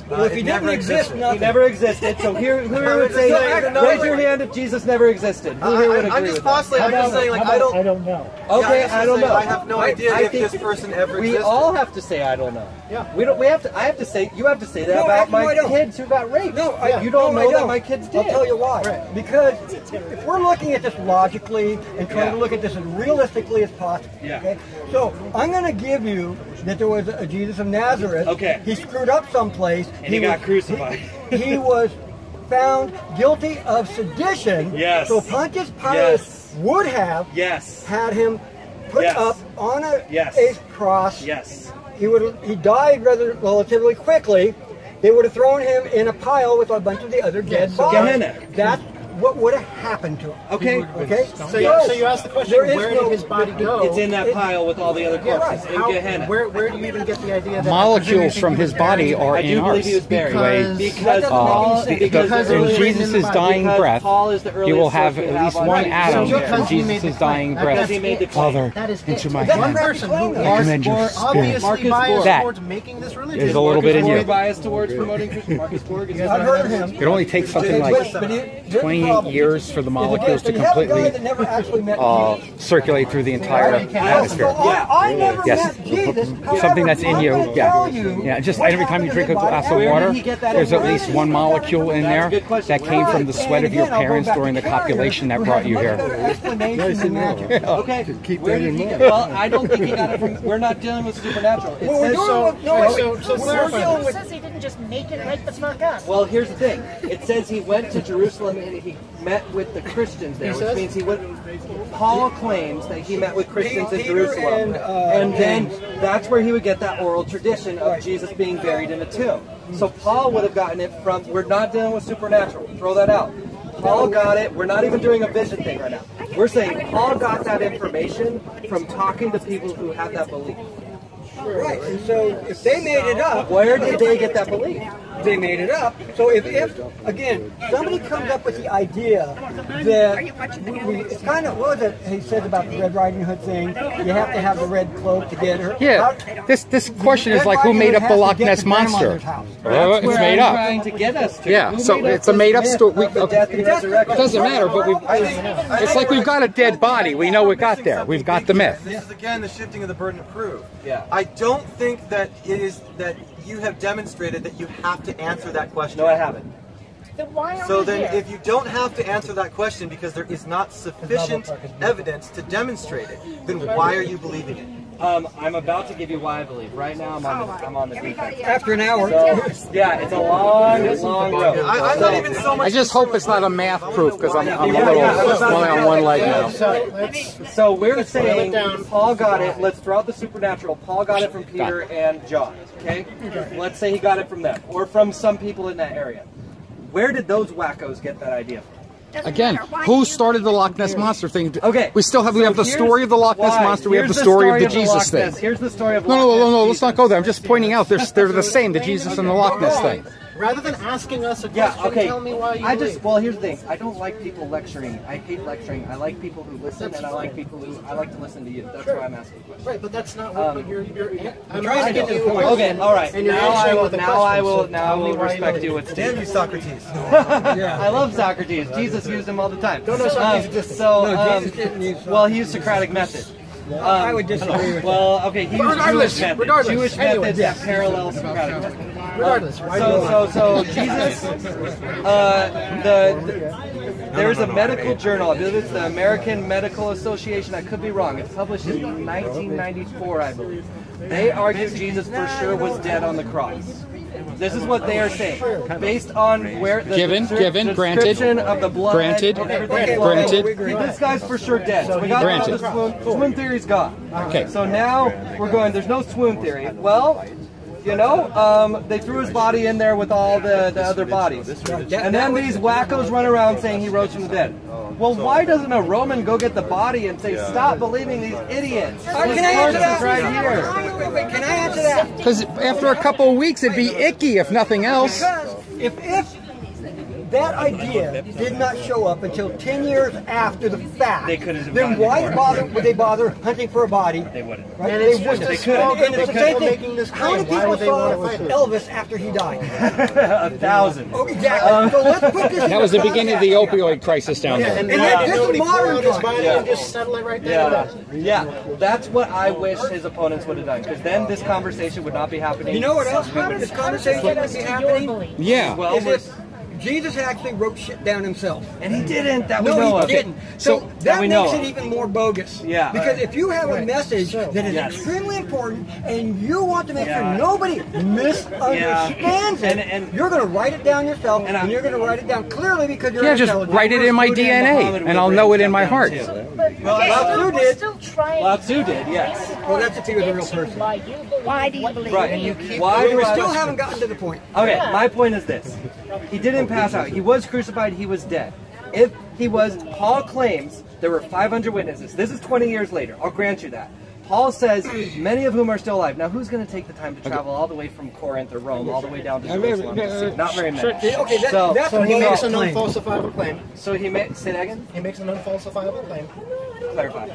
Well, if he didn't exist, nothing. He never existed. So here, who would say, raise your hand if Jesus never existed? Who here would agree I'm just with that? postulating. I'm just saying, like, I don't know. Okay, I don't know. I have no idea if this person ever existed. We all have to say I don't know. Yeah. We don't. We have to. I have to say. You have to say that about my kids who got raped. No, you don't know that my kids did. I'll tell you why. Right. Because if we're looking at this logically and trying to look at this as realistically as possible, okay? So I'm going to give you that there was a Jesus of Nazareth. Okay. He screwed up someplace. And he got crucified. He was found guilty of sedition. Yes. So Pontius Pilate would have had him put up on a cross. Yes. He died relatively quickly. They would have thrown him in a pile with a bunch of the other dead bodies. That's what would have happened to him. Okay. Okay. So you asked the question, where did his body go? It's in that pile with all the other corpses in Gehenna. Where do you even get the idea that molecules from his body are in ours? He was buried Because in Jesus' dying breath, you will have at least one atom from Jesus' dying breath. Father, into my hand, recommend your spirit. That is a little bit in you. Biased towards promoting Christian Marcus Borg. I've heard of him. It only takes something like 28 years for the molecules to completely circulate through the entire atmosphere. I never met Jesus. Something that's in you. Yeah. Just every time you drink a glass of water, there's at least one molecule in there that came from the sweat of your parents during the copulation that brought you here. Okay. Where did he get? Well, I don't think he got it from. We're not dealing with supernatural. It says he didn't just make it right the fuck up. Well, here's the thing. It says he went to Jerusalem and he met with the Christians there, which means he went. Paul claims that he met with Christians in Jerusalem, and then that's where he would get that oral tradition of Jesus being buried in a tomb. So Paul would have gotten it from. We're not dealing with supernatural. Throw that out. Paul got it. We're not even doing a vision thing right now. We're saying Paul got that information from talking to people who have that belief. Right, and so if they made it up... Where did they get that belief? They made it up. So if again, somebody comes up with the idea that it's kind of, what was it he said about the Red Riding Hood thing? You have to have the red cloak to get her. Yeah, this question is like, who made up the Loch Ness Monster? Well, it's made up. Trying to get us to. Yeah, so it's a made up story. It doesn't matter, but it's like we've got a dead body. We know it got there. We've got the myth. This is again the shifting of the burden of proof. Yeah. I don't think that it is that you have demonstrated that you have to answer that question. No, I haven't. Then why are So we then here? if you don't have to answer that question because there is not sufficient evidence to demonstrate it, then why are you believing it? I'm about to give you why I believe. Right now, I'm on the defense. After an hour. So, yeah, it's a long road. I'm not even so much. I just hope it's not a math proof because I'm a little only on one leg now. So we're saying Paul got it. Let's throw out the supernatural. Paul got it from Peter and John. Okay? Let's say he got it from them or from some people in that area. Where did those wackos get that idea from? Again, who started the Loch Ness Monster thing? Okay. We have the story of the Loch Ness Monster. We have the story of the Jesus thing. Here's the story of No, let's not go there. I'm just pointing out they're the same, the Jesus and the Loch Ness thing. Rather than asking us a question, tell me why you believe. Well, here's the thing. I don't like people lecturing. I hate lecturing. I like people who listen, and I like to listen to you. That's why I'm asking questions. Right, but that's not what you're I'm trying to get to the point. Okay, all right. Now I will respect you with Damn you, Socrates. I love Socrates. Jesus used him all the time. Don't know Socrates. Jesus didn't use well, he used Socratic method. I would disagree with well, okay, he used Jewish method. Jewish methods that parallel Socratic method. Regardless, so Jesus, there's a medical journal. I believe it's the American Medical Association. I could be wrong. It's published in 1994, I believe. They argue Jesus for sure was dead on the cross. This is what they are saying, based on where the description of the blood and everything. Granted. This guy's for sure dead. So we got the swoon theory's gone. Okay. So now we're going. There's no swoon theory. Well. You know, they threw his body in there with all the other bodies. And then these wackos run around saying he rose from the dead. Well, why doesn't a Roman go get the body and say, stop believing these idiots? Can I answer that? Right here. Can I answer that? Because after a couple of weeks, it'd be icky if nothing else. Because if that idea did not show up until 10 years after the fact, then why would they bother hunting for a body? They wouldn't. Right? And They it's just wouldn't. a small group of people making this How many claim. Why people would they saw want to fight it? Elvis after he died? 1,000. Oh, exactly. So let's put this That was the beginning of the opioid crisis down there. And this nobody is pull modern out his time. body and just settle it right there. Yeah, that's what I wish his opponents would have done, because then this conversation would not be happening. You know what else happened? This conversation would be happening? Yeah. Well, Is if Jesus actually wrote shit down himself. And he didn't, that we no, know he of. didn't. So that we know makes of. it even more bogus. Yeah. Because if you have a message that is extremely important and you want to make sure nobody misunderstands it, and you're going to write it down yourself, and you're going to write it down clearly because you're Yeah, just write it in my DNA, and I'll know it in my heart. Well, Lao Tzu did. Lao Tzu did, yes. Well, that's if he was a real person. Why do you believe Right. Why do we I still haven't gotten to the point. Okay, my point is this. He didn't pass out. He was crucified. He was dead. If he was, Paul claims there were 500 witnesses. This is 20 years later. I'll grant you that. Paul says many of whom are still alive. Now, who's going to take the time to travel all the way from Corinth or Rome all the way down to Jerusalem? Not very many. Okay, that's So he makes an claim. unfalsifiable claim. So he say that again? He makes an unfalsifiable claim. Clarify.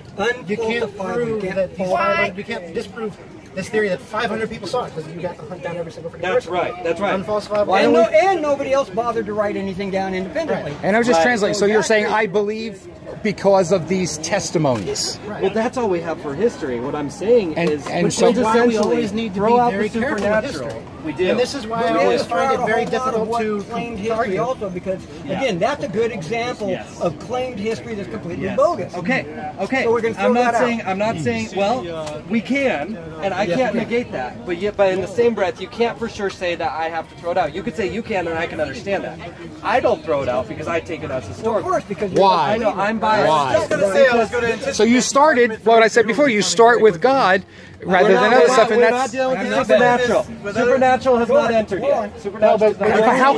You can't prove that these 500, you can't disprove this theory that 500 people saw it because you got to hunt down every single freaking That's person. right. That's right. Unfalsifiable. And nobody else bothered to write anything down independently. And I was just translating. So you're saying I believe because of these testimonies. Well, that's all we have for history. What I'm saying is, and which so is why we essentially always need to throw be out very the careful with supernatural. history. We do. And this is why But I we always have to find throw it out very a whole lot of difficult what to claimed history argue. also, because again, that's a good example of claimed history that's completely bogus. Okay. Okay. So we're gonna throw I'm not that saying. out. I'm not saying. Well, we can, and I can't negate that. But yet, but in the same breath, you can't for sure say that I have to throw it out. You could say you can, and I can understand that. I don't throw it out because I take it as historical. Of course, because Why? I know I'm biased. Why? So you started what I said before. You start with God rather than other stuff, and we're not that's. dealing with the supernatural. Supernatural has not entered yet. Supernatural. But how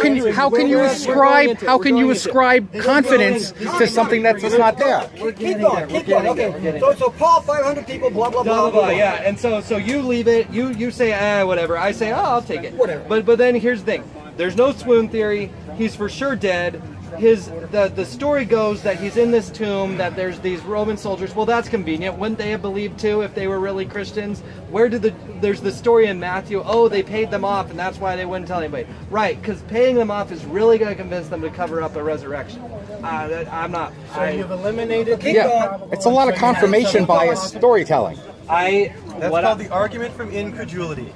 can you ascribe confidence to something that's not there? Keep going, keep going. Okay, so Paul, 500 people, blah blah blah blah. Yeah, and so you leave it. You say whatever. I say I'll take it. Whatever. But then here's the thing. There's no swoon theory. He's for sure dead. The story goes that he's in this tomb, that there's these Roman soldiers. Well, that's convenient. Wouldn't they have believed too if they were really Christians? There's the story in Matthew, oh, they paid them off and that's why they wouldn't tell anybody. Right, because paying them off is really going to convince them to cover up a resurrection. I'm not. So you've eliminated. Yeah, it's a lot of confirmation bias storytelling. That's called the argument from incredulity.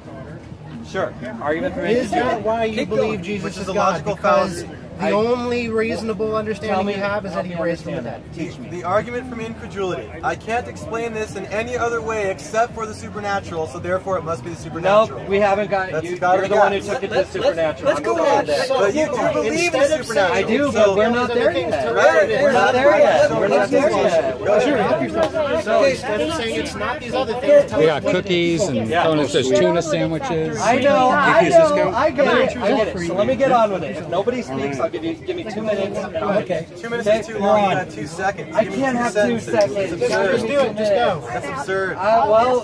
Sure. Argument from Is that why you believe Jesus is God? Because the only reasonable understanding you have is that he raised from the dead. Teach me. The argument from incredulity. I can't explain this in any other way except for the supernatural, so therefore it must be the supernatural. Nope, we haven't got it. You're the one who took it to the supernatural. Let's go on. But you do believe in the supernatural. I do, but we're not there yet. We're not there yet. We're not there yet. So instead of saying it's not these other things, We got cookies and Kahuna says tuna sandwiches. I know. I get it. So let me get on with it. If nobody speaks, I'll give me 2 minutes. Okay. 2 minutes is too long. You got 2 seconds. I can't have 2 seconds. just do it. Just go. That's absurd. Well,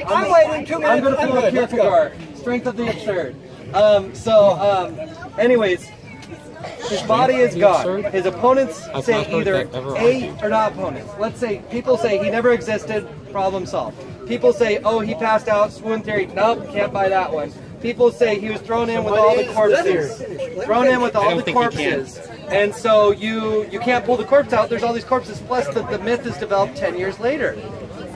I'm waiting 2 minutes. I'm going to pull a Kierkegaard. Strength of the absurd. Anyways, his body is gone. His opponents say either or not opponents. Let's say people say he never existed, problem solved. People say, oh, he passed out, swoon theory. Nope, can't buy that one. People say he was thrown in with all the corpses. Thrown in with all the corpses. And so you can't pull the corpse out. There's all these corpses. Plus the myth is developed 10 years later.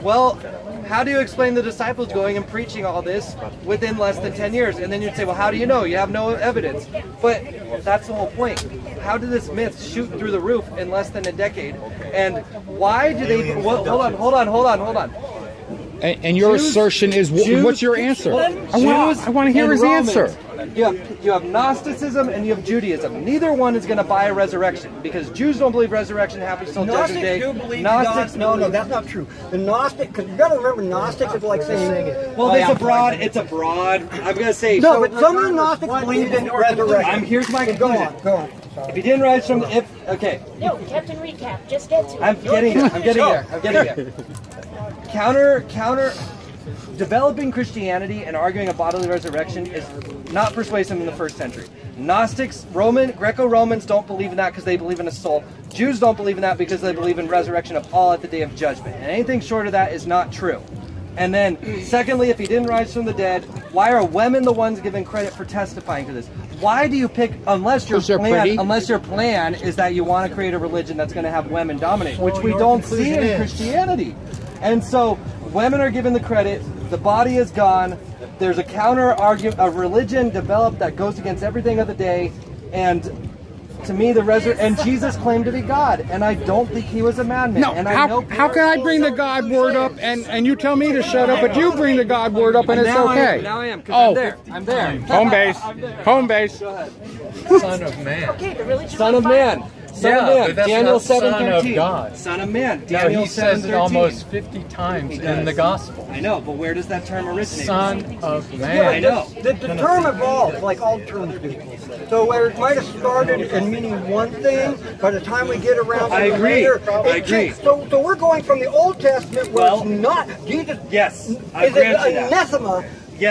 Well, how do you explain the disciples going and preaching all this within less than 10 years? And then you'd say, well, how do you know? You have no evidence. But that's the whole point. How did this myth shoot through the roof in less than a decade? And why do they... Hold on. And your assertion is, what's your answer? I want to hear his answer. you have Gnosticism and you have Judaism. Neither one is going to buy a resurrection because Jews don't believe resurrection happens till Judgment Day. Do believe Gnostics. No, that's not true. The Gnostic, because you got to remember, Gnostics is like saying it. Well, it's a broad. I'm going to say. No, but some of the Gnostics believe in resurrection. Here's my conclusion. Go on. If he didn't rise from okay. No, Captain Recap, just get to it. I'm getting there. Counter developing Christianity and arguing a bodily resurrection is not persuasive in the first century. Gnostics, Greco-Romans don't believe in that because they believe in a soul. Jews don't believe in that because they believe in resurrection of all at the day of judgment. And anything short of that is not true. And then, secondly, if he didn't rise from the dead, why are women the ones given credit for testifying to this? Why do you pick, unless your plan is that you want to create a religion that's going to have women dominate, which we don't see in Christianity. And so, women are given the credit, the body is gone, there's a counter-argument, a religion developed that goes against everything of the day, and to me, and Jesus claimed to be God, and I don't think he was a madman. No, and how can I bring the God word up and you tell me to shut up, but you bring the God word up and it's okay? Now I am, because I'm there. Home base. Home base. Go ahead. Son of man. Okay, the religion Son of man. Son of man. Daniel 7:13. Son of God. Son of man. No, Daniel he says it 7:13. almost 50 times in the gospel. I know, but where does that term originate? Son of man. Yeah, I know. The term evolves like all terms do. So where it might have started in meaning one thing, by the time we get around to I agree. I agree. So we're going from the Old Testament where it's not Jesus. Yes. Is it anathema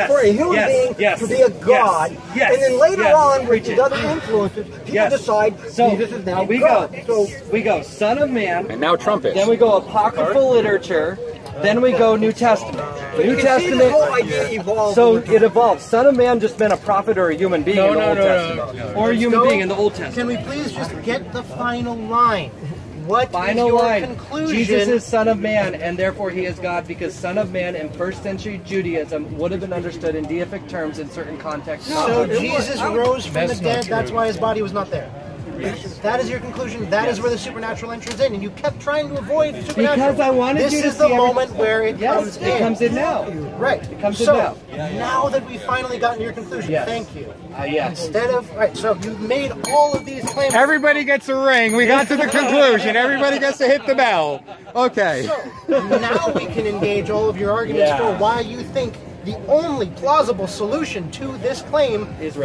for a human being to be a god? And then later on, with these other influences, people decide Jesus is now God. So we go Son of Man. And now trumpet. Then we go apocryphal literature. Then we go New Testament. New Testament. The whole idea evolves. So it evolves. Son of Man just meant a prophet or a human being in the Old Testament. Or a human being in the Old Testament. Can we please just get the final line? What final is your line? conclusion? Jesus is Son of Man, and therefore he is God, because Son of Man in first century Judaism would have been understood in deific terms in certain contexts. So Jesus rose from the dead, that's why his body was not there. That is your conclusion. That is where the supernatural enters in, and you kept trying to avoid supernatural. Because I wanted this you to is the see moment where it comes in. It comes in now. Right. It comes so, in now. Now that we've finally gotten your conclusion, thank you. Yes. Instead of, right, so you've made all of these claims. Everybody gets a ring. We got to the conclusion. Everybody gets to hit the bell. Okay. So, now we can engage all of your arguments for why you think the only plausible solution to this claim is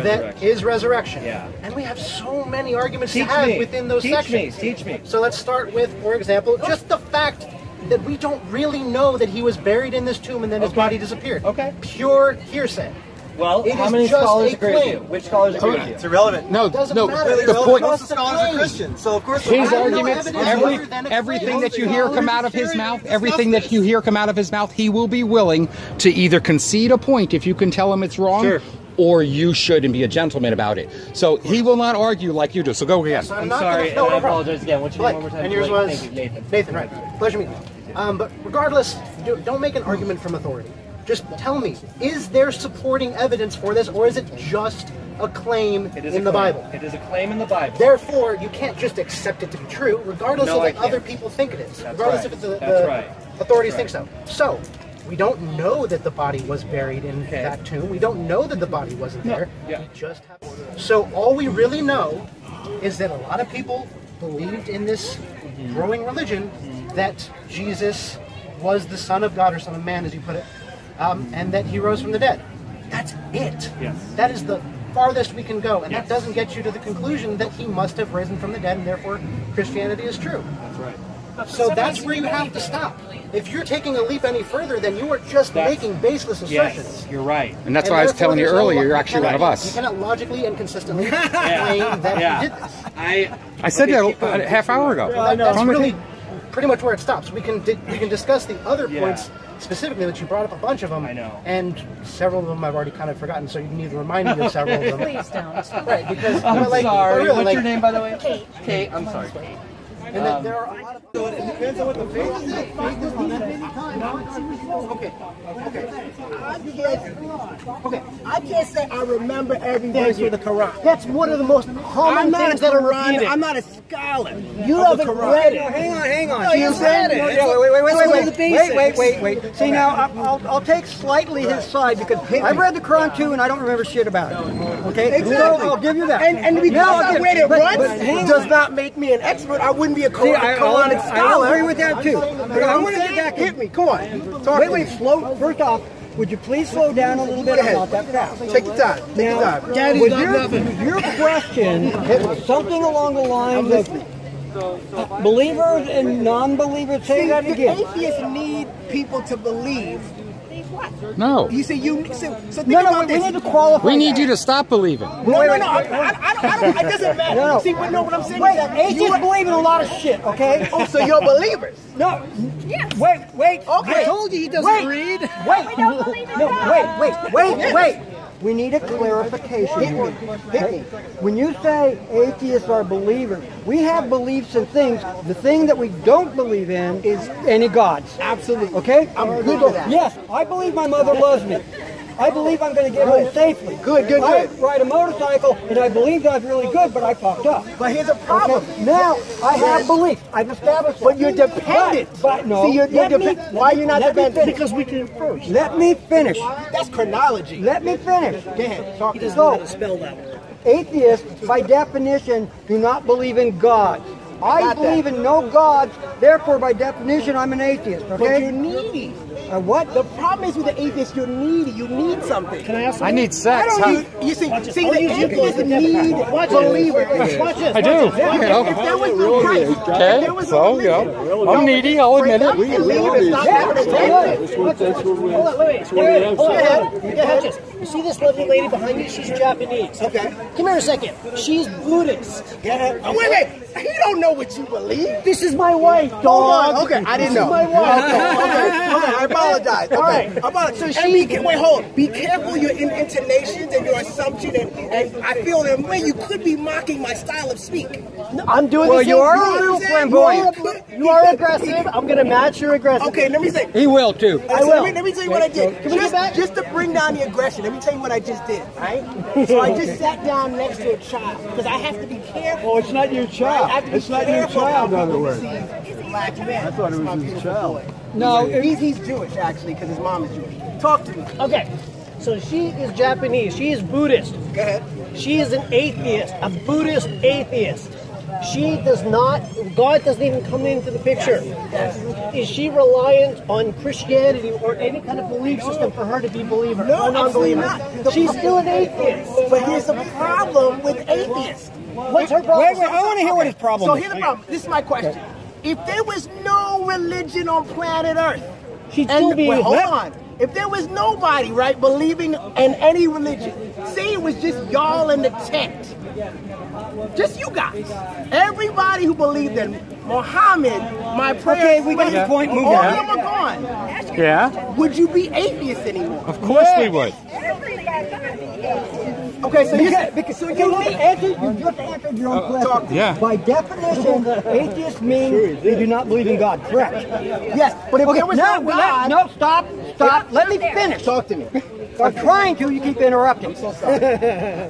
resurrection. Yeah. And we have so many arguments to have within those sections. Teach me. So let's start with, for example, just the fact that we don't really know that he was buried in this tomb and then his body disappeared. Okay. Pure hearsay. Well, It how is many just scholars a agree with you? claim. Which scholars agree with you? It's irrelevant. No, Doesn't no. matter. The point. Most of the Scholars are claim. Christian, so of course His I have no arguments, evidence other than a everything claim. that you hear come out of his mouth, everything that you hear come out of his mouth, he will be willing to either concede a point if you can tell him it's wrong, or you should and be a gentleman about it. So he will not argue like you do. So go again. So I'm sorry, and I apologize again. What's your name one more time? And yours was? Thank you, Nathan. Nathan, right. Pleasure meeting you. But regardless, don't make an argument from authority. Just tell me, is there supporting evidence for this, or is it just a claim in the Bible? It is a claim in the Bible. Therefore, you can't just accept it to be true, regardless of what other people think it is. Regardless if the authorities think so. So, we don't know that the body was buried in that tomb. We don't know that the body wasn't there. We just have... So all we really know is that a lot of people believed in this growing religion that Jesus was the Son of God, or Son of Man, as you put it, and that he rose from the dead. That's it. Yes. That is the farthest we can go, and that doesn't get you to the conclusion that he must have risen from the dead, and therefore Christianity is true. That's right. So that's where you have to stop. If you're taking a leap any further, then you are just making baseless assertions. Yes, you're right. And that's why I was telling you earlier, you're actually one of us. You cannot logically and consistently claim that you did this. I said that a half hour ago. That's really pretty much where it stops. We can discuss the other points specifically, that you brought up a bunch of them. I know. And several of them I've already kind of forgotten, so you need to remind me of several of them. Please don't. Right, because I'm sorry. Really, What's your name, by the way? Kate. Kate. I'm sorry, Kate. And then there are a lot of... So it depends on what the faith is. Faith is on that many times. Okay. I can't say I remember every verse of the Quran. That's one of the most common things that are repeated. I'm not a scholar. You haven't read it. Hang on. No, you read it. Wait. Wait. See, now, I'll take slightly his side because I've read the Quran too and I don't remember shit about it. Okay? Exactly. So I'll give you that. And because I read it once does not make me an expert. I wouldn't be a Quranic scholar. I agree with that too. But I want to get back. Hit me. Come on. Wait, slow. First off, would you please slow down a little bit? Take your time. Take your time. Daddy's got nothing. Your question something along the lines of believers and non-believers. Say that again. Atheists need people to believe. No. You see, so think about this. We need to qualify. We need you to stop believing. No. I don't. It doesn't matter. No. See, what I'm saying is that atheists believe in a lot of shit. Okay. Oh, so you're believers? No. Yes. Wait. Okay. I told you he doesn't read. Wait. We don't believe in God. Wait. We need a clarification. Hit me. When you say atheists are believers, we have beliefs in things. The thing that we don't believe in is any gods. Absolutely. Okay? I'm good with that. Yes, I believe my mother loves me. I believe I'm going to get home safely. Good. I ride a motorcycle, and I believed I was really good, but I fucked up. But here's a problem. Okay? Now, I have belief. I've established it. But you're dependent. But no. See, you're dependent. Why are you not dependent? Because we came first. Let me finish. That's chronology. Let me finish. Go ahead. Talk. He doesn't know how to spell that word. Atheists, by definition, do not believe in God. I believe in no gods, therefore, by definition, I'm an atheist. Okay? But you're needy. What? The problem is with the atheist, you're needy. You need something. Can I ask I need sex. You see, the atheists need believers. Watch this. I do. If there was no Christ, Okay, so, yeah. I'm needy, I'll admit it. You see this lovely lady behind you? She's Japanese. Okay. Come here a second. She's Buddhist. Wait. He don't know what you believe. This is my wife, dog. Hold on. Okay, I didn't know. This is my wife. Okay. I apologize. All right. So wait, hold on. Be careful your intonations and your assumption, and I feel that way you could be mocking my style of speak. No, I'm doing well, this. you are a little flamboyant. You are aggressive. I'm going to match your aggressive. Okay, let me say. He will too. I will. Let me tell you what I did. Just to bring down the aggression, let me tell you what I just did, right? So I just sat down next to a child, because I have to be careful. Oh, it's not your child. Right? It's not your child, in other words. Black man. I thought it was his child. No, he's Jewish, actually, because his mom is Jewish. Talk to me. Okay, so she is Japanese. She is Buddhist. Go ahead. She is an atheist, a Buddhist atheist. She does not, God doesn't even come into the picture. Is she reliant on Christianity or any kind of belief system for her to be a believer? No, absolutely not. She's still an atheist. But here's the problem with atheists. What's her problem? Wait, I want to hear what his problem is. So is. here's the problem. This is my question. If there was no religion on planet Earth, she'd still be... hold on. If there was nobody, right, believing in any religion, say it was just y'all in the tent, just you guys, everybody who believed in Muhammad, my prayer. Okay, we got your point. Move all on. of them are gone. Yeah. Would you be atheists anymore? Of course we would. Okay, so you just answered your own question. Yeah. By definition, atheists mean they do not believe in God. Correct. Yes, but if there was no God, no, stop. Let me finish. Talk to me. I'm trying to. You keep interrupting.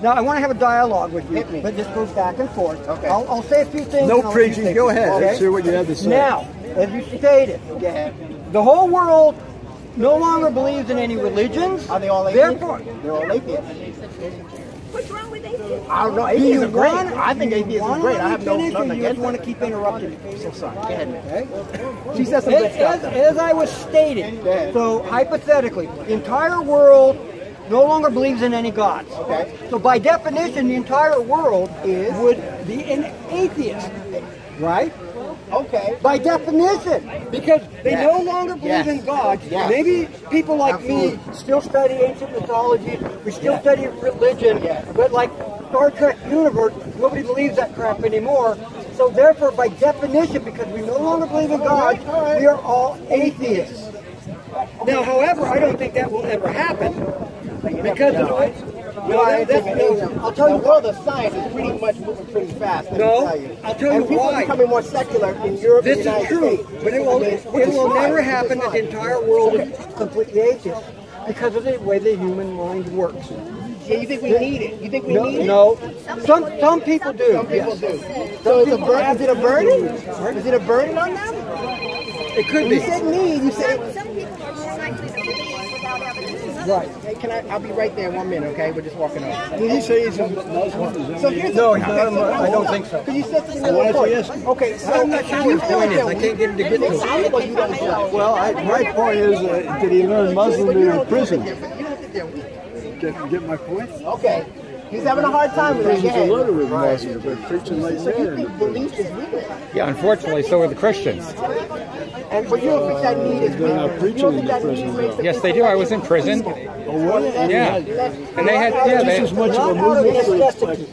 Now I want to have a dialogue with you, but this goes back and forth. Okay. I'll say a few things. No preaching. Go ahead. Okay? Let's hear what you have to say. Now, as you stated, the whole world no longer believes in any religions. Are they all atheists? Therefore, they're all atheists. What's wrong with atheists? I don't know. Atheists are great. I think atheists are great. I have nothing you against just want to keep interrupting me. I'm so sorry. Go ahead, man. Okay? She said some good stuff. As I was stating, so hypothetically, the entire world no longer believes in any gods. Okay. So by definition, the entire world would be an atheist, right? Okay. By definition, because they no longer believe in God. Yes. Maybe people like me still study ancient mythology, we still study religion, but like Star Trek universe, nobody believes that crap anymore. So therefore, by definition, because we no longer believe in God, we are all atheists. Now, however, I don't think that will ever happen, because of I'll tell you. The world of science is pretty much moving pretty fast. I'll tell you and people why. are becoming more secular in Europe and the United States. But it will never happen that the entire world is completely atheist because of the way the human mind works. Yeah, you think we need it? You think we need it? No. Some people do. Some people do. So is it a burden? Is it a burden on them? It could be. You said need. You said some people are more likely to believe without evidence. right. Hey, I'll be right there in 1 minute, okay? We're just walking over. Did he say he's a Muslim? So here's No, he's not. I don't think so. Because you said something in the report. Okay, so I'm not sure what his point is. I can't get him to get to it. Well, my point is, did he learn Muslim in prison? Get my point? Okay. He's having a hard time with it. Prison's a loaded with Muslims. They're preaching like So you think belief is weakness? Yeah, unfortunately, so are the Christians. And but you don't think that need is They're not preaching in the prison. Yes, they do. I was in prison. Yeah. And they had, Just as much of a movement for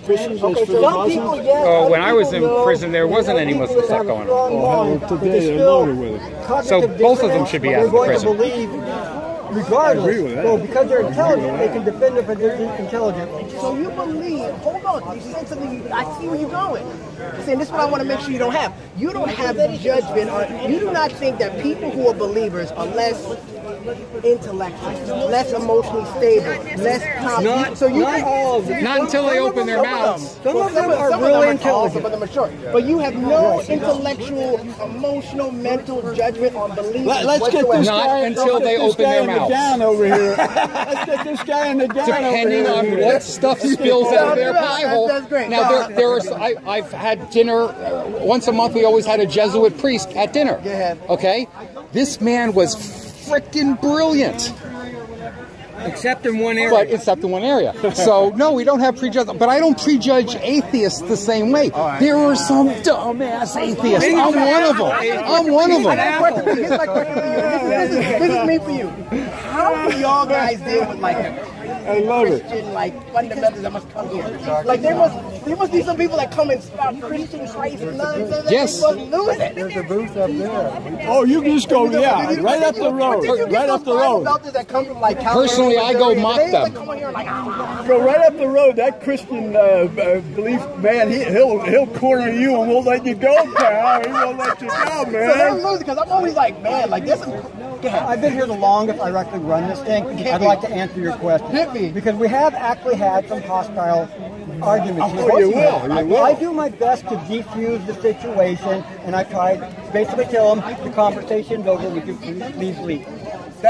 Christians as for Muslims? Oh, when I was in prison, there wasn't any Muslim stuff going on. Well, today they're loaded with it. So both of them should be out of the prison. Regardless, well, because they're intelligent, they can defend their position intelligently. So you believe, hold on, you said something, I see where you're going. You're saying this is what I want to make sure you don't have. You don't have judgment on, you do not think that people who are believers are less intellectual, less emotionally stable, less confident. So you not all of them. Not until they open their mouths. Some of them are really intelligent. Some of them are short. But you have no intellectual, emotional, mental judgment on belief. Let's get this Not guy, until they open their mouths. down over here. Let's get this guy in the down Depending over on here. what stuff spills out of their pie hole. That's great. Now, I've had dinner, once a month we always had a Jesuit priest at dinner. Go ahead. Okay? This man was frickin' brilliant. Except in one area. But except in one area. So, no, we don't have prejudgment. But I don't prejudge atheists the same way. There are some dumbass atheists. I'm one of them. I'm one of them. Here's my question for you. This is me for you. How do y'all guys deal with like Christian, like fundamentals that must come here? Like there must be some people that come and start Christian Christ nonsense. Yes. There's a booth up there. Oh, you can just go, yeah, right up the road. Right up the road. That come from like Personally, I go mock them. Go right up the road. That Christian belief man, he'll corner you and won't let you go, pal. He won't let you go, So man. they're losing because I'm always like, man, like this. I've been here the longest. I actually run this thing. I'd like to answer your question. Hit me. Because we have actually had some hostile arguments. Oh, you will. I do my best to defuse the situation, and I try to basically tell them the conversation's over. Would you please leave?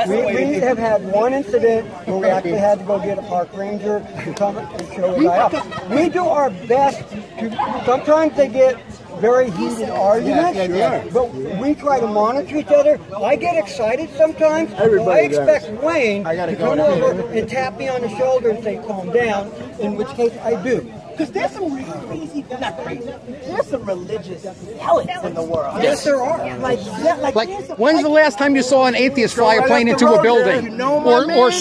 We have had one incident where we actually had to go get a park ranger to come and show a guy up. We do our best to. Sometimes they get very heated arguments, but we try to monitor each other. I get excited sometimes. I expect Wayne to come over and tap me on the shoulder and say, calm down, in which case I do. Because there's some crazy, not crazy, there's some religious hellions in the world. Yes, there are. Like, when's the last time you saw an atheist fly a plane into a building, or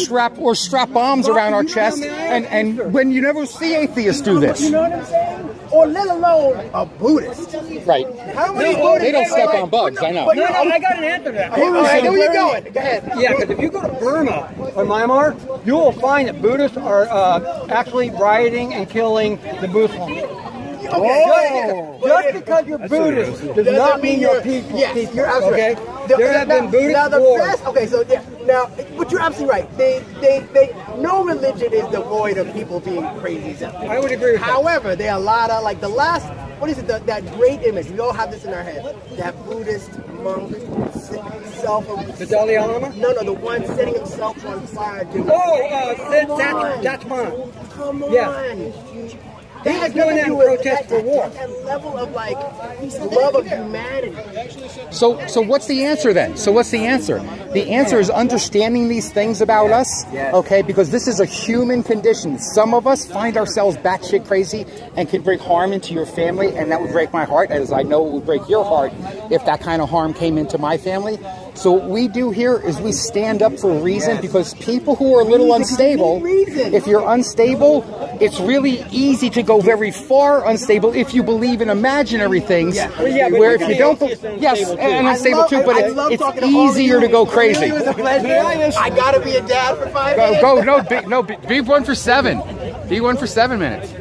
strap bombs around our chest? And when you never see atheists do this. You know what I'm saying? Or let alone a Buddhist. Right. How many they don't step on bugs. I know. No, I got an answer to that. All right, where you going? Go ahead. Yeah, because if you go to Burma or Myanmar, you will find that Buddhists are actually rioting and killing the Muslims. Just because you're Buddhist does not mean you're peaceful. Yes, you're absolutely right. Okay? There have been Buddhist wars. Okay, so now, but you're absolutely right. No religion is devoid of people being crazy. I would agree with that. However, there are a lot of, like the last, what is it, that great image, we all have this in our head, that Buddhist monk, the Dalai Lama? No, the one setting himself on fire. That's mine. Come on. Yeah. They had doing that in protest for war. That level of like love of humanity. So what's the answer then? So what's the answer? The answer is understanding these things about us, okay? Because this is a human condition. Some of us find ourselves batshit crazy and can bring harm into your family, and that would break my heart, as I know it would break your heart if that kind of harm came into my family. So what we do here is we stand up for a reason, because people who are a little unstable, if you're unstable, it's really easy to go very far unstable if you believe in imaginary things, where if you don't, and unstable too, but it's easier to go crazy. I gotta be a dad for 5 minutes. Be one for 7. Be one for 7 minutes.